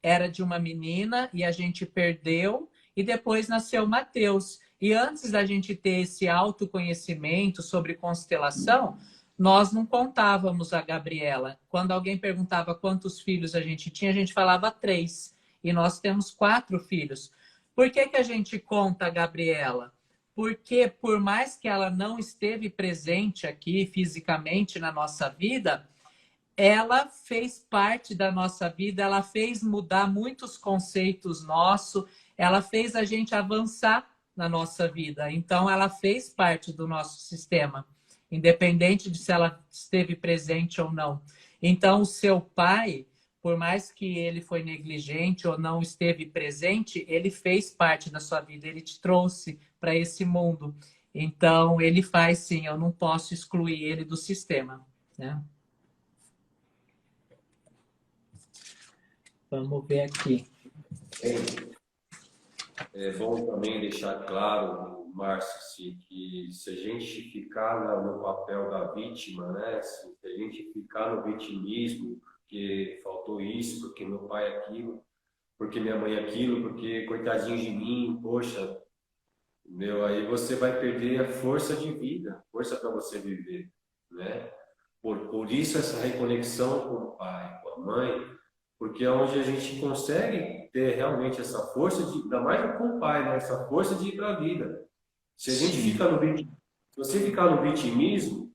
era de uma menina e a gente perdeu, e depois nasceu o Mateus. E antes da gente ter esse autoconhecimento sobre constelação, nós não contávamos a Gabriela. Quando alguém perguntava quantos filhos a gente falava 3. E nós temos 4 filhos. Por que que a gente conta a Gabriela? Porque por mais que ela não esteve presente aqui fisicamente na nossa vida, ela fez parte da nossa vida, ela fez mudar muitos conceitos nossos, ela fez a gente avançar na nossa vida. Então, ela fez parte do nosso sistema, independente de se ela esteve presente ou não. Então, o seu pai, por mais que ele foi negligente ou não esteve presente, ele fez parte da sua vida, ele te trouxe para esse mundo. Então, ele faz sim, eu não posso excluir ele do sistema, né? Vamos ver aqui. É bom também deixar claro, Márcio, assim, que se a gente ficar no papel da vítima, né? Se a gente ficar no vitimismo, porque faltou isso, porque meu pai é aquilo, porque minha mãe é aquilo, porque coitadinho de mim, poxa, meu, aí você vai perder a força de vida, força para você viver, né? Por isso essa reconexão com o pai, com a mãe, porque é onde a gente consegue ter realmente essa força de, ainda mais com o pai, né? Essa força de ir para a vida. Se a gente Sim, fica no se você ficar no vitimismo,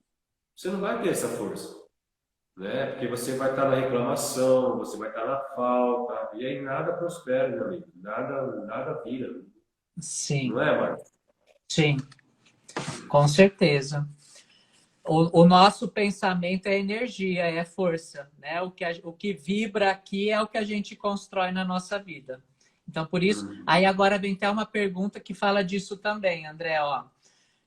você não vai ter essa força, né? Porque você vai estar na reclamação, você vai estar na falta, e aí nada prospera, meu amigo. Nada vira. sim, Não é, Marcos? sim, com certeza. O nosso pensamento é energia, é força, né? O que vibra aqui é o que a gente constrói na nossa vida. Então, por isso, aí agora vem até uma pergunta que fala disso também, André, ó.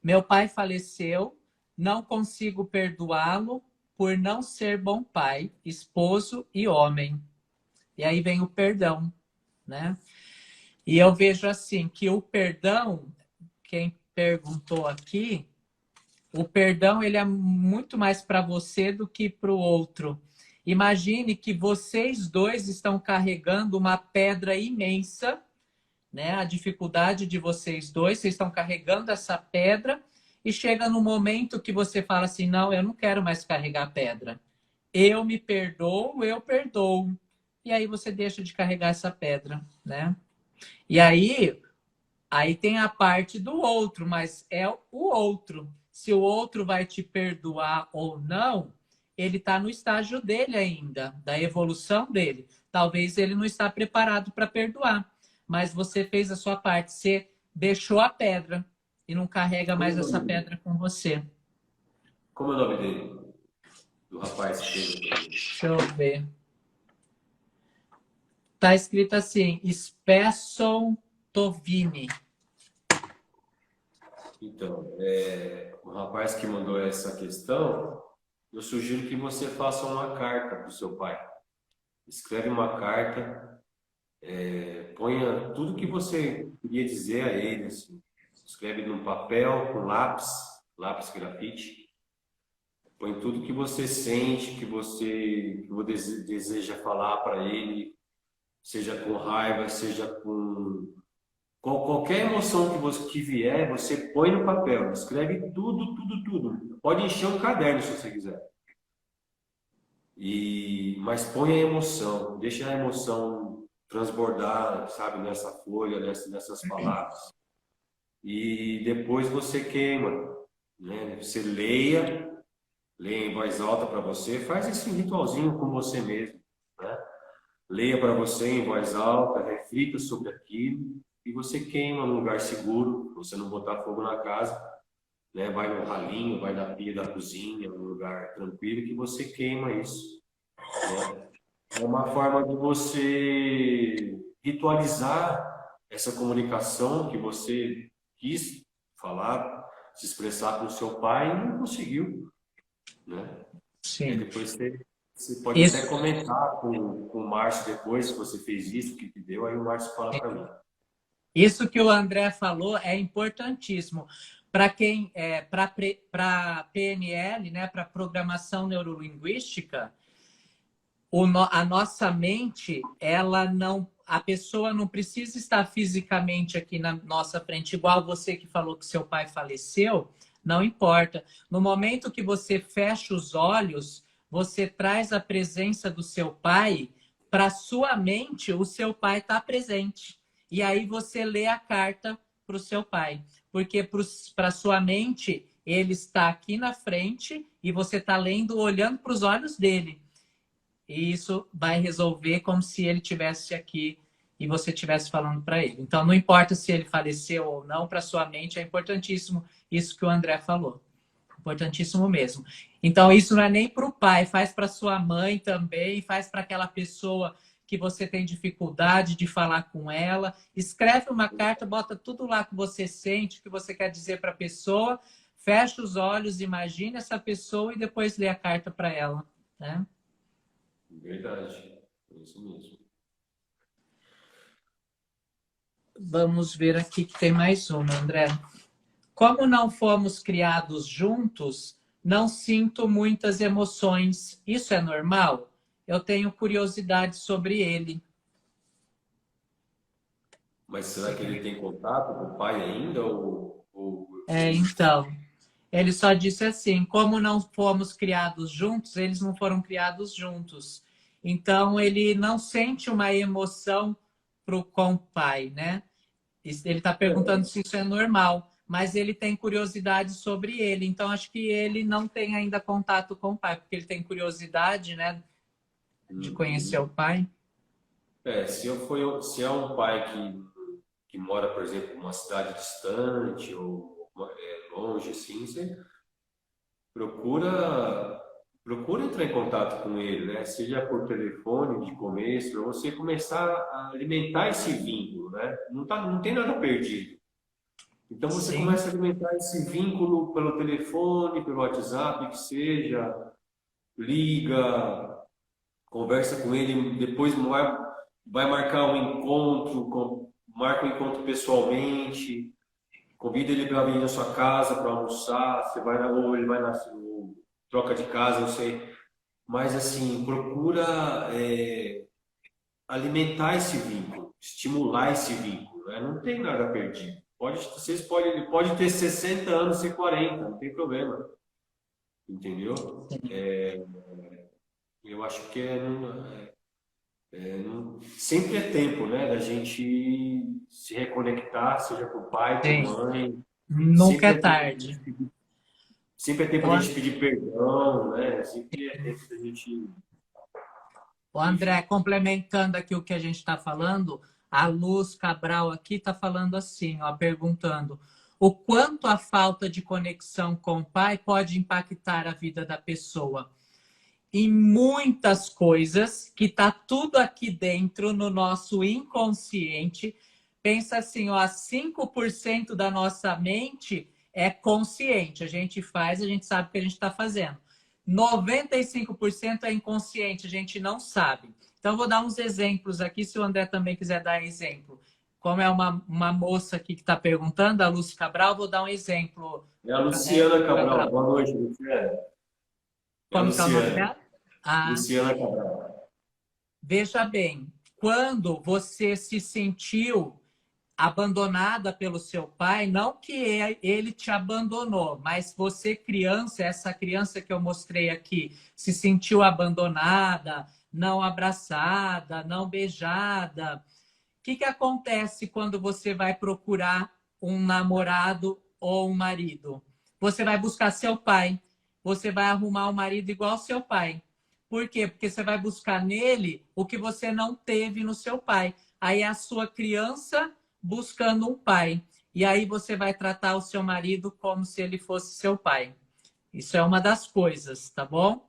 Meu pai faleceu, não consigo perdoá-lo por não ser bom pai, esposo e homem. E aí vem o perdão, né? E eu vejo assim que o perdão, quem perguntou aqui, o perdão ele é muito mais para você do que para o outro. Imagine que vocês dois estão carregando uma pedra imensa, né? A dificuldade de vocês estão carregando essa pedra e chega no momento que você fala assim: não, eu não quero mais carregar a pedra. Eu me perdoo, eu perdoo. E aí você deixa de carregar essa pedra, né? E aí tem a parte do outro, mas é o outro. Se o outro vai te perdoar ou não, ele está no estágio dele ainda, da evolução dele. Talvez ele não está preparado para perdoar, mas você fez a sua parte. Você deixou a pedra e não carrega Como é mais o essa nome dele? pedra com você. Como é o nome dele? Do rapaz que fez a pergunta. Deixa eu ver. Tá escrito assim, Spesson Tovini. Então, o rapaz que mandou essa questão, eu sugiro que você faça uma carta para o seu pai. Escreve uma carta, ponha tudo que você queria dizer a ele. Assim. Escreve num papel, com lápis grafite. Põe tudo que você sente, que você deseja falar para ele, seja com raiva, seja Qualquer emoção que vier, você põe no papel, escreve tudo, tudo, tudo. Pode encher um caderno se você quiser. Mas põe a emoção, deixa a emoção transbordar, sabe, nessa folha, nessas palavras. E depois você queima, né? Você leia em voz alta para você, faz esse ritualzinho com você mesmo, né? Leia para você em voz alta, reflita sobre aquilo e você queima num lugar seguro, você não botar fogo na casa, né? Vai no ralinho, vai na pia da cozinha, num lugar tranquilo que você queima isso, né? É uma forma de você ritualizar essa comunicação que você quis falar, se expressar com o seu pai e não conseguiu, né? E aí Sim. depois você pode até Isso, comentar com o Márcio depois se você fez isso, o que te deu, aí o Márcio fala para mim. isso que o André falou é importantíssimo. Para quem para PNL, né, para programação neurolinguística, a nossa mente, ela não, a pessoa não precisa estar fisicamente aqui na nossa frente, igual você que falou que seu pai faleceu, não importa. No momento que você fecha os olhos, você traz a presença do seu pai para sua mente, o seu pai está presente. E aí você lê a carta para o seu pai, porque para sua mente ele está aqui na frente e você está lendo, olhando para os olhos dele. E isso vai resolver como se ele tivesse aqui e você estivesse falando para ele. Então, não importa se ele faleceu ou não, para sua mente é importantíssimo isso que o André falou. Importantíssimo mesmo. Então, isso não é nem para o pai, faz para sua mãe também, faz para aquela pessoa que você tem dificuldade de falar com ela. Escreve uma carta, bota tudo lá que você sente, que você quer dizer para a pessoa, fecha os olhos, imagina essa pessoa e depois lê a carta para ela, né? Verdade, é isso mesmo. Vamos ver aqui que tem mais uma, André. Como não fomos criados juntos, não sinto muitas emoções. Isso é normal? Eu tenho curiosidade sobre ele. Mas será que ele tem contato com o pai ainda ou Então, ele só disse assim: como não fomos criados juntos, eles não foram criados juntos. Então, ele não sente uma emoção com o pai, né? Ele está perguntando se isso é normal, mas ele tem curiosidade sobre ele. Então, acho que ele não tem ainda contato com o pai, porque ele tem curiosidade, né, de conhecer o pai. se é um pai que mora, por exemplo, numa cidade distante ou longe, assim, você procura procura entrar em contato com ele, né? Seja por telefone de começo, para você começar a alimentar esse vínculo, né? Não tem nada perdido. Então você Sim, começa a alimentar esse vínculo pelo telefone, pelo WhatsApp, que seja, liga, conversa com ele, depois vai marcar um encontro, marca um encontro pessoalmente, convida ele para vir na sua casa para almoçar, você vai ou ele vai na troca de casa, não sei. Mas assim, procura alimentar esse vínculo, estimular esse vínculo, né? Não tem nada perdido. Ele pode ter 60 anos, ser 40, não tem problema. Entendeu? Eu acho que sempre é tempo, né, da gente se reconectar, seja com o pai, com sim. a mãe. Nunca Sempre é é tempo, tarde. sempre é tempo O da gente pedir perdão, né? Sempre é tempo da gente, o André, enfim. complementando aqui o que a gente está falando, a Luz Cabral aqui está falando assim, ó, perguntando o quanto a falta de conexão com o pai pode impactar a vida da pessoa. Em muitas coisas que está tudo aqui dentro no nosso inconsciente. Pensa assim, ó, 5% da nossa mente é consciente. A gente faz, a gente sabe o que a gente está fazendo. 95% é inconsciente, a gente não sabe. Então, eu vou dar uns exemplos aqui, se o André também quiser dar exemplo. Como é uma moça aqui que está perguntando, a Lúcia Cabral, vou dar um exemplo. É a Luciana Para Cabral. ela. Boa noite, Luciana. É a Como que é o nome Luciana. dela? Ah, Luciana Cabral. veja bem, quando você se sentiu abandonada pelo seu pai, não que ele te abandonou, mas você criança, essa criança que eu mostrei aqui, se sentiu abandonada, não abraçada, não beijada. O que que acontece quando você vai procurar um namorado ou um marido? Você vai buscar seu pai. Você vai arrumar um marido igual ao seu pai. Por quê? Porque você vai buscar nele o que você não teve no seu pai. Aí é a sua criança buscando um pai. E aí você vai tratar o seu marido como se ele fosse seu pai. Isso é uma das coisas, tá bom?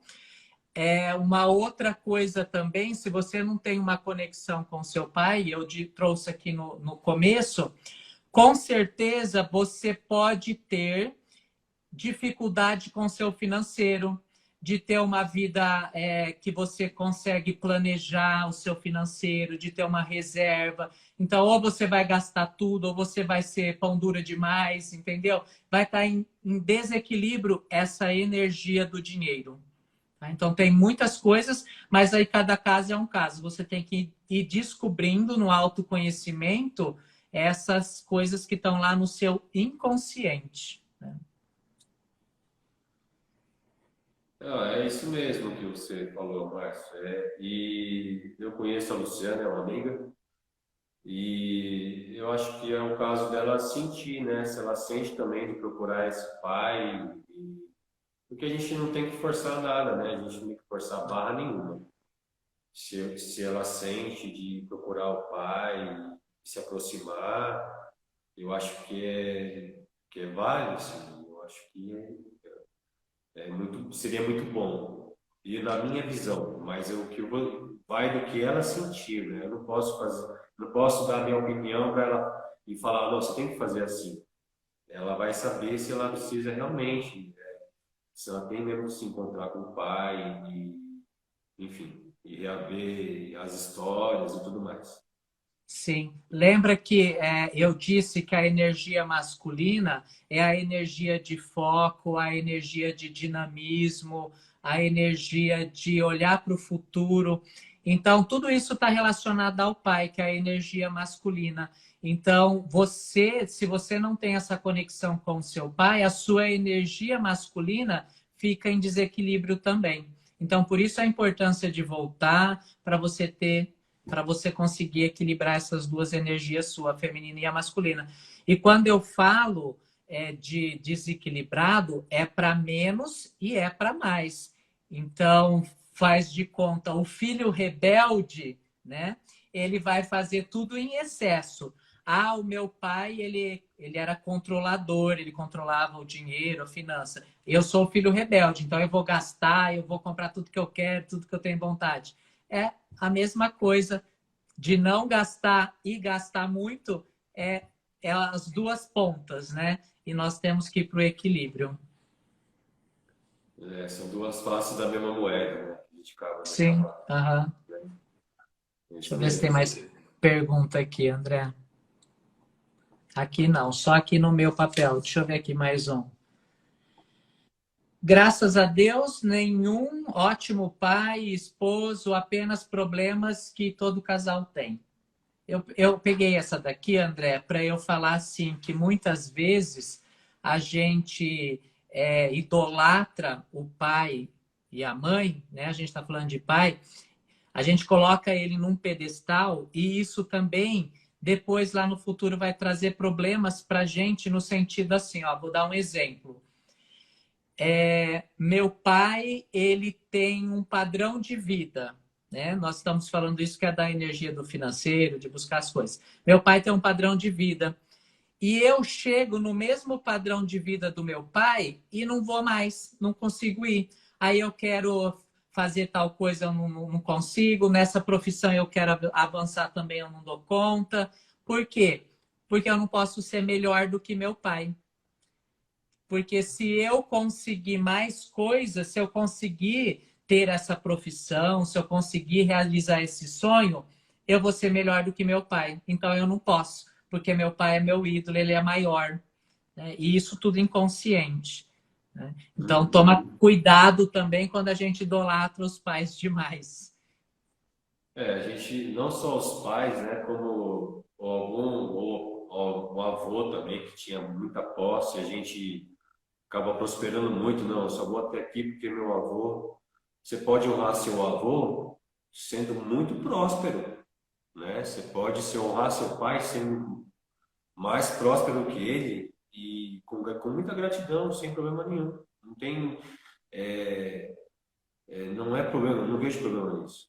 Uma outra coisa também, se você não tem uma conexão com seu pai, eu trouxe aqui no começo, com certeza você pode ter dificuldade com seu financeiro, de ter uma vida que você consegue planejar o seu financeiro, de ter uma reserva. Então, ou você vai gastar tudo, ou você vai ser pão dura demais, entendeu? Vai estar em desequilíbrio essa energia do dinheiro. Tá? Então, tem muitas coisas, mas aí cada caso é um caso. Você tem que ir descobrindo no autoconhecimento essas coisas que estão lá no seu inconsciente. Né? É isso mesmo que você falou, Márcio. E eu conheço a Luciana, é uma amiga, e eu acho que é o caso dela sentir, né? Se ela sente também de procurar esse pai, porque a gente não tem que forçar nada, né? A gente não tem que forçar barra nenhuma. Se ela sente de procurar o pai, se aproximar, eu acho que é válido, assim. Eu acho que seria muito bom. E na minha visão, mas vai do que ela sentir, né? Eu não posso fazer, não posso dar minha opinião para ela e falar, não, você tem que fazer assim. Ela vai saber se ela precisa realmente, né? Se ela tem mesmo que se encontrar com o pai e, enfim, e reaver as histórias e tudo mais. Sim. Lembra que eu disse que a energia masculina é a energia de foco, a energia de dinamismo, a energia de olhar para o futuro. Então, tudo isso está relacionado ao pai, que é a energia masculina. Então, se você não tem essa conexão com o seu pai, a sua energia masculina fica em desequilíbrio também. Então, por isso a importância de voltar para você conseguir equilibrar essas duas energias sua, a feminina e a masculina. E quando eu falo de desequilibrado, é para menos e é para mais. Então, faz de conta, o filho rebelde, né? Ele vai fazer tudo em excesso. Ah, o meu pai, ele era controlador, ele controlava o dinheiro, a finança. Eu sou o filho rebelde, então eu vou gastar, eu vou comprar tudo que eu quero, tudo que eu tenho vontade. É a mesma coisa de não gastar e gastar muito, é as duas pontas, né? E nós temos que ir para o equilíbrio. São duas faces da mesma moeda, né? A gente acaba Sim, aham. é Deixa isso eu ver se tem mesmo. mais pergunta aqui, André. Aqui não, só aqui no meu papel. Deixa eu ver aqui mais um. Graças a Deus, nenhum ótimo pai, esposo, apenas problemas que todo casal tem. Eu peguei essa daqui, André, para eu falar assim, que muitas vezes a gente idolatra o pai e a mãe, né? A gente está falando de pai, a gente coloca ele num pedestal e isso também, depois lá no futuro, vai trazer problemas para a gente no sentido assim, ó, vou dar um exemplo. Meu pai, ele tem um padrão de vida, né? Nós estamos falando isso que é da energia do financeiro, de buscar as coisas. Meu pai tem um padrão de vida e eu chego no mesmo padrão de vida do meu pai e não vou mais, não consigo ir. Aí eu quero fazer tal coisa, eu não consigo. Nessa profissão eu quero avançar também, eu não dou conta. Por quê? Porque eu não posso ser melhor do que meu pai. Porque se eu conseguir mais coisas, se eu conseguir ter essa profissão, se eu conseguir realizar esse sonho, eu vou ser melhor do que meu pai. Então eu não posso, porque meu pai é meu ídolo, ele é maior. Né? E isso tudo inconsciente. Né? Então toma cuidado também quando a gente idolatra os pais demais. A gente, não só os pais, né, como o avô também, que tinha muita posse, a gente acaba prosperando muito. Não, eu só vou até aqui porque meu avô... Você pode honrar seu avô sendo muito próspero, né? Você pode se honrar seu pai sendo mais próspero que ele e com muita gratidão, sem problema nenhum. Não tem, não é problema, não vejo problema nisso.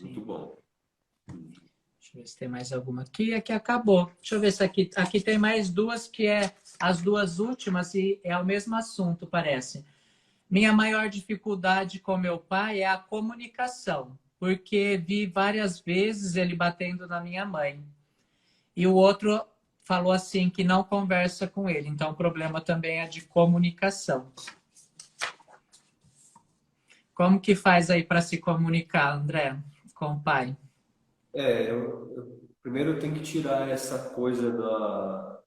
Muito Sim. bom. Deixa eu ver se tem mais alguma aqui. Aqui acabou. Deixa eu ver se aqui tem mais duas, que é as duas últimas e é o mesmo assunto, parece. Minha maior dificuldade com meu pai é a comunicação, porque vi várias vezes ele batendo na minha mãe. E o outro falou assim que não conversa com ele. Então, o problema também é de comunicação. Como que faz aí para se comunicar, André, com o pai? Primeiro eu tenho que tirar essa coisa da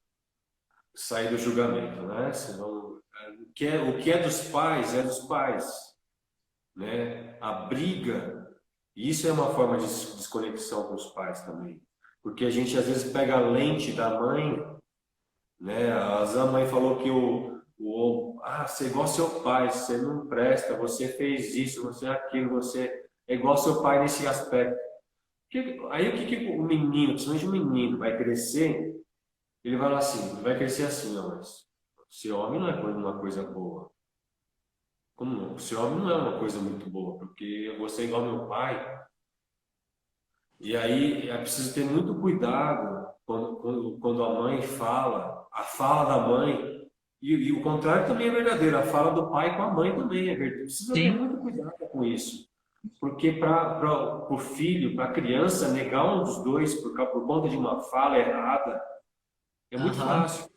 sair do julgamento, né? Senão, o que é dos pais, né? A briga, isso é uma forma de desconexão com os pais também, porque a gente às vezes pega a lente da mãe, né? A mãe falou que você é igual ao seu pai, você não presta, você fez isso, você é aquilo, você é igual ao seu pai nesse aspecto. Aí o que, que o menino, principalmente o menino, vai crescer? Ele vai lá assim, vai crescer assim, não, mas ser homem não é uma coisa boa. Como não? Ser homem não é uma coisa muito boa, porque eu vou ser igual ao meu pai. E aí é preciso ter muito cuidado quando a mãe fala, a fala da mãe, e o contrário também é verdadeiro, a fala do pai com a mãe também é verdadeiro. Precisa ter Sim, muito cuidado com isso. Porque para o filho, para a criança, negar um dos dois por conta de uma fala errada é muito aham, fácil.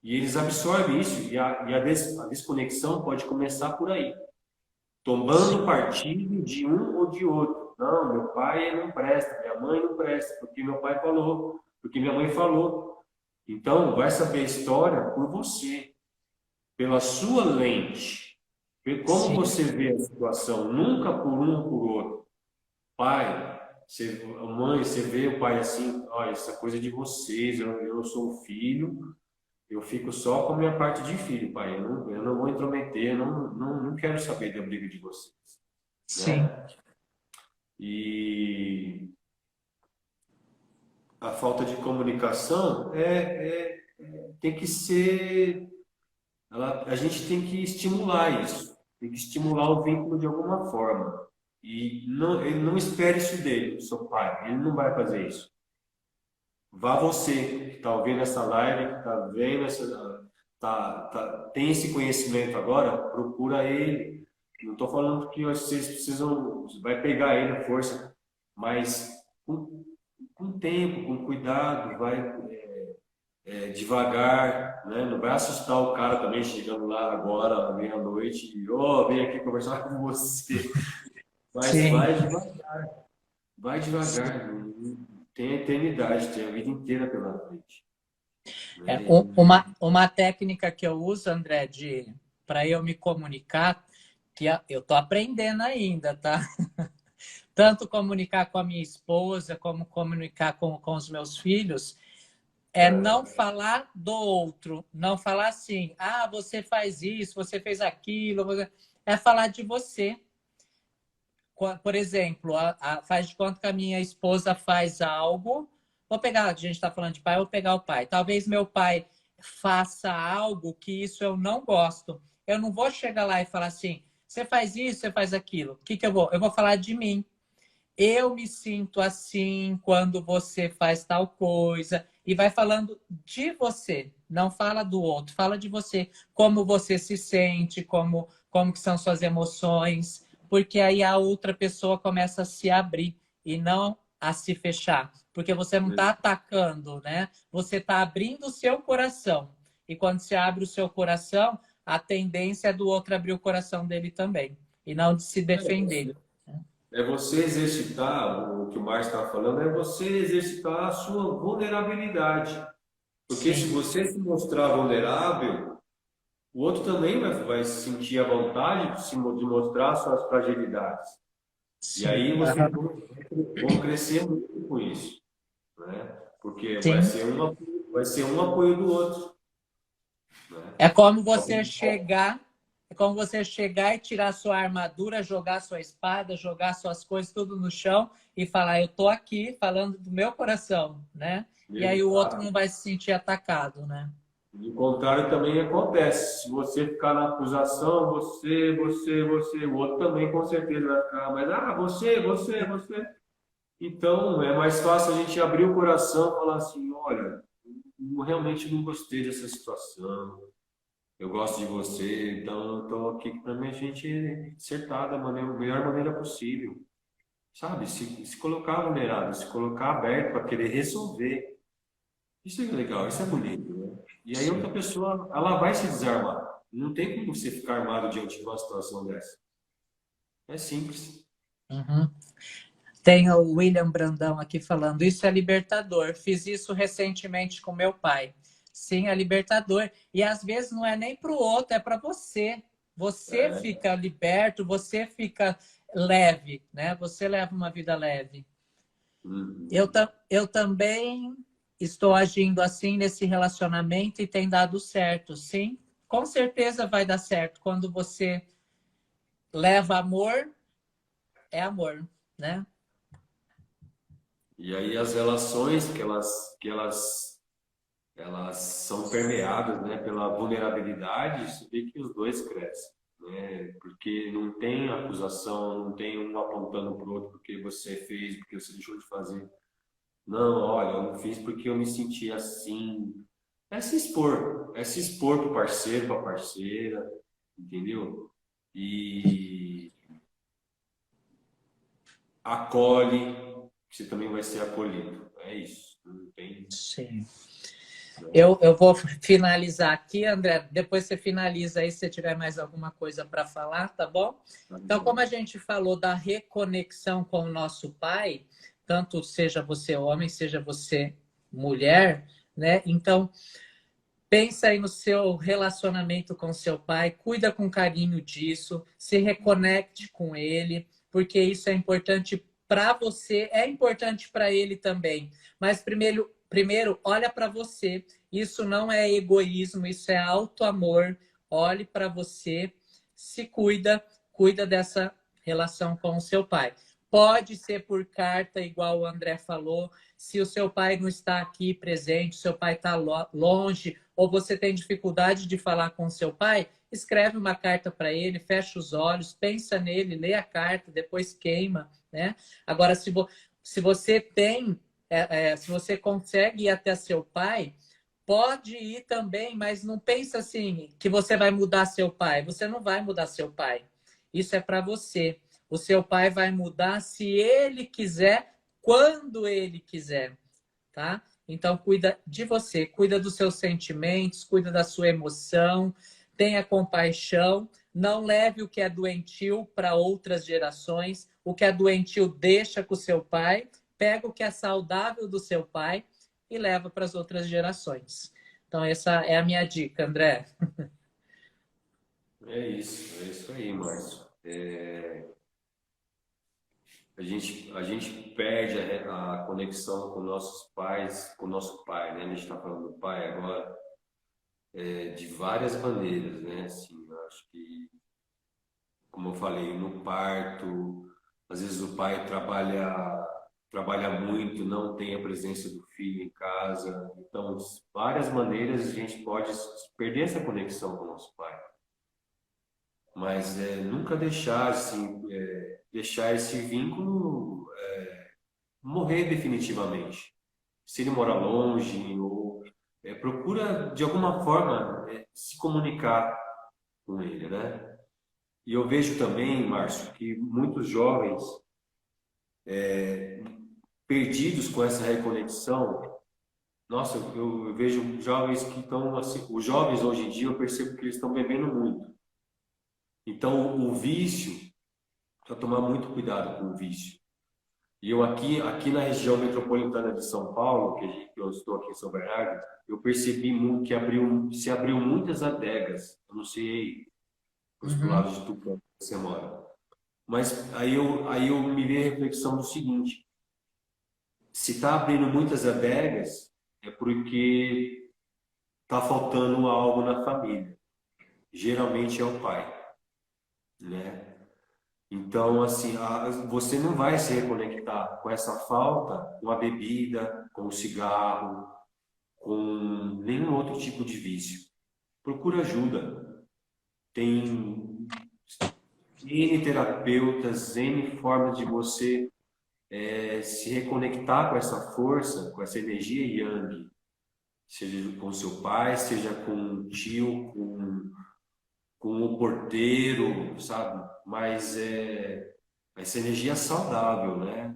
E eles absorvem isso, a desconexão pode começar por aí, sim, tomando partido de um ou de outro. Não, meu pai não presta, minha mãe não presta, porque meu pai falou, porque minha mãe falou. Então, vai saber a história por você, pela sua lente, como sim, você vê a situação, nunca por um ou por outro. Pai, mãe, você vê o pai assim, olha, essa coisa é de vocês, eu sou um filho, eu fico só com a minha parte de filho, pai. Eu não vou intrometer, não quero saber da briga de vocês, sim, né? E a falta de comunicação tem que ser, a gente tem que estimular isso, tem que estimular o vínculo de alguma forma. E não, ele não espere isso dele, do seu pai. Ele não vai fazer isso. Vá você, que está ouvindo essa live, que está vendo tem esse conhecimento agora, procura ele. Não estou falando que vocês precisam, vai pegar ele à força, mas com tempo, com cuidado, vai devagar, né? Não vai assustar o cara também chegando lá agora, à meia-noite, e vem aqui conversar com você. Mas sim. vai devagar, tem a eternidade, tem a vida inteira pela frente. É, Né? uma técnica que eu uso, André, para eu me comunicar, que eu tô aprendendo ainda, tá? Tanto comunicar com a minha esposa, como comunicar com os meus filhos, é não falar do outro, não falar assim, ah, você faz isso, você fez aquilo, é falar de você. Por exemplo, faz de conta que a minha esposa faz algo. Vou pegar, a gente está falando de pai, vou pegar o pai. Talvez meu pai faça algo que isso eu não gosto. Eu não vou chegar lá e falar assim, você faz isso, você faz aquilo. O que, que eu vou? Eu vou falar de mim. Eu me sinto assim quando você faz tal coisa. E vai falando de você. Não fala do outro, fala de você. Como você se sente, como que são suas emoções. Porque aí a outra pessoa começa a se abrir e não a se fechar. Porque você não está atacando, né? Você está abrindo o seu coração. E quando você abre o seu coração, a tendência é do outro abrir o coração dele também. E não de se defender. É você exercitar, o que o Márcio estava falando, é você exercitar a sua vulnerabilidade. Porque se Sim, você se mostrar vulnerável, o outro também vai sentir a vontade de mostrar suas fragilidades. E sim. aí vocês Aham. vão crescer muito com isso, né? Porque Sim. vai ser um apoio do outro, né? É como você chegar, é como você chegar e tirar sua armadura, jogar sua espada, jogar suas coisas tudo no chão e falar, eu tô aqui falando do meu coração, né? E aí o outro não vai se sentir atacado, né? Do contrário também acontece. Se você ficar na acusação, você, o outro também com certeza vai ficar, mas você. Então é mais fácil a gente abrir o coração e falar assim, olha, eu realmente não gostei dessa situação. Eu gosto de você, então eu tô aqui para a gente acertar da melhor maneira possível. Sabe? Se colocar vulnerável, se colocar aberto para querer resolver. Isso é legal, isso é bonito, né? E aí outra Sim. pessoa, ela vai se desarmar. Não tem como você ficar armado diante de uma situação dessa. É simples. Uhum. Tem o William Brandão aqui falando, isso é libertador. Fiz isso recentemente com meu pai. Sim, é libertador. E às vezes não é nem para o outro, é para você. Você É. fica liberto, você fica leve, né? Você leva uma vida leve. Uhum. Eu também estou agindo assim nesse relacionamento e tem dado certo, sim. Com certeza vai dar certo. Quando você leva amor, é amor, né? E aí as relações elas são permeadas, né, pela vulnerabilidade, isso vê que os dois crescem, né? Porque não tem acusação, não tem um apontando para o outro porque você fez, porque você deixou de fazer. Não, olha, eu não fiz porque eu me senti assim. É se expor pro parceiro, pra parceira, entendeu? E acolhe, você também vai ser acolhido. É isso. Não tem. Sim. Né? Eu vou finalizar aqui, André. Depois você finaliza aí se você tiver mais alguma coisa para falar, tá bom? Tá Então, como a bom. gente falou da reconexão com o nosso pai, tanto seja você homem, seja você mulher, né? Então, pensa aí no seu relacionamento com seu pai, cuida com carinho disso, se reconecte com ele, porque isso é importante para você, é importante para ele também. Mas primeiro olha para você. Isso não é egoísmo, isso é auto-amor. Olhe para você, se cuida, cuida dessa relação com o seu pai. Pode ser por carta, igual o André falou. Se o seu pai não está aqui presente, seu pai está longe, ou você tem dificuldade de falar com seu pai, escreve uma carta para ele, fecha os olhos, pensa nele, lê a carta, depois queima, né? Agora, se você tem, se você consegue ir até seu pai, pode ir também, mas não pensa assim que você vai mudar seu pai. Você não vai mudar seu pai. Isso é para você. O seu pai vai mudar se ele quiser, quando ele quiser, tá? Então, cuida de você, cuida dos seus sentimentos, cuida da sua emoção, tenha compaixão, não leve o que é doentio para outras gerações, o que é doentio deixa com o seu pai, pega o que é saudável do seu pai e leva para as outras gerações. Então, essa é a minha dica, André. É isso aí, Márcio. A gente perde a conexão com nossos pais, com o nosso pai, né? A gente está falando do pai agora, de várias maneiras, né? Assim, eu acho que como eu falei, no parto, às vezes o pai trabalha muito, não tem a presença do filho em casa. Então, várias maneiras a gente pode perder essa conexão com o nosso pai. Mas nunca deixar assim, deixar esse vínculo morrer definitivamente. Se ele mora longe ou procura de alguma forma se comunicar com ele, né? E eu vejo também, Márcio, que muitos jovens perdidos com essa reconexão. Nossa, eu vejo jovens que estão assim, os jovens hoje em dia eu percebo que eles estão bebendo muito. Então o vício, para tomar muito cuidado com o vício. E eu aqui na região metropolitana de São Paulo, que eu estou aqui em São Bernardo, eu percebi muito que se abriu muitas adegas. Eu não sei para o Uhum. lado de Tucano que você mora. Mas aí eu me veio a reflexão do seguinte: se está abrindo muitas adegas, é porque está faltando algo na família. Geralmente é o pai, né? Então, assim, você não vai se reconectar com essa falta com a bebida, com o cigarro, com nenhum outro tipo de vício. Procura ajuda. Tem N terapeutas, N formas de você se reconectar com essa força, com essa energia yang, seja com seu pai, seja com um tio, com o porteiro, sabe? Mas essa energia saudável, né?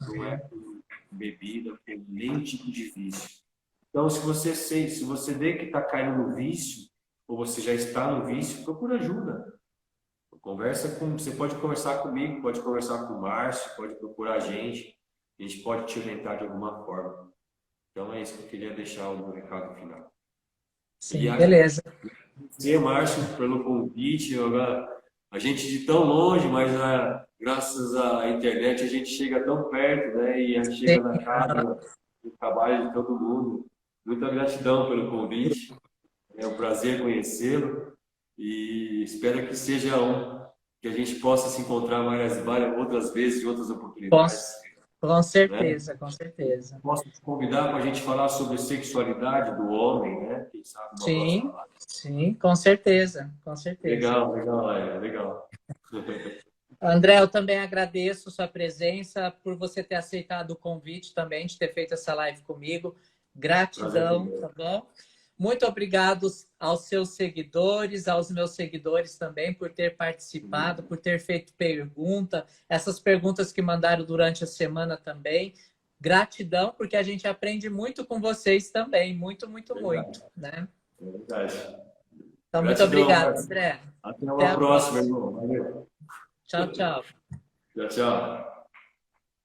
Não é com bebida, com nenhum tipo de vício. Então, se você vê que está caindo no vício, ou você já está no vício, procura ajuda. Você pode conversar comigo, pode conversar com o Márcio, pode procurar a gente pode te orientar de alguma forma. Então é isso que eu queria deixar o meu recado final. E Sim, beleza. agradecer, Márcio, pelo convite. A gente de tão longe, mas graças à internet a gente chega tão perto, né? E a gente Sim, chega na casa, no trabalho de todo mundo. Muita gratidão pelo convite. É um prazer conhecê-lo e espero que seja que a gente possa se encontrar várias outras vezes em outras com, oportunidades, com né? certeza, com certeza. Posso te convidar para a gente falar sobre sexualidade do homem, né? Quem sabe uma próxima Sim, live. sim, com certeza, com certeza. Legal, legal, legal. André, eu também agradeço sua presença, por você ter aceitado o convite também, de ter feito essa live comigo. Prazer Gratidão, também. tá bom? Muito obrigado aos seus seguidores, aos meus seguidores também, por ter participado, por ter feito pergunta, essas perguntas que mandaram durante a semana também. Gratidão, porque a gente aprende muito com vocês também, muito, muito, Verdade, muito, né? verdade. Então, muito Gratidão, obrigado, Márcio. André. Até Até uma a próxima, próxima. irmão. Valeu. Tchau, tchau. Tchau, tchau.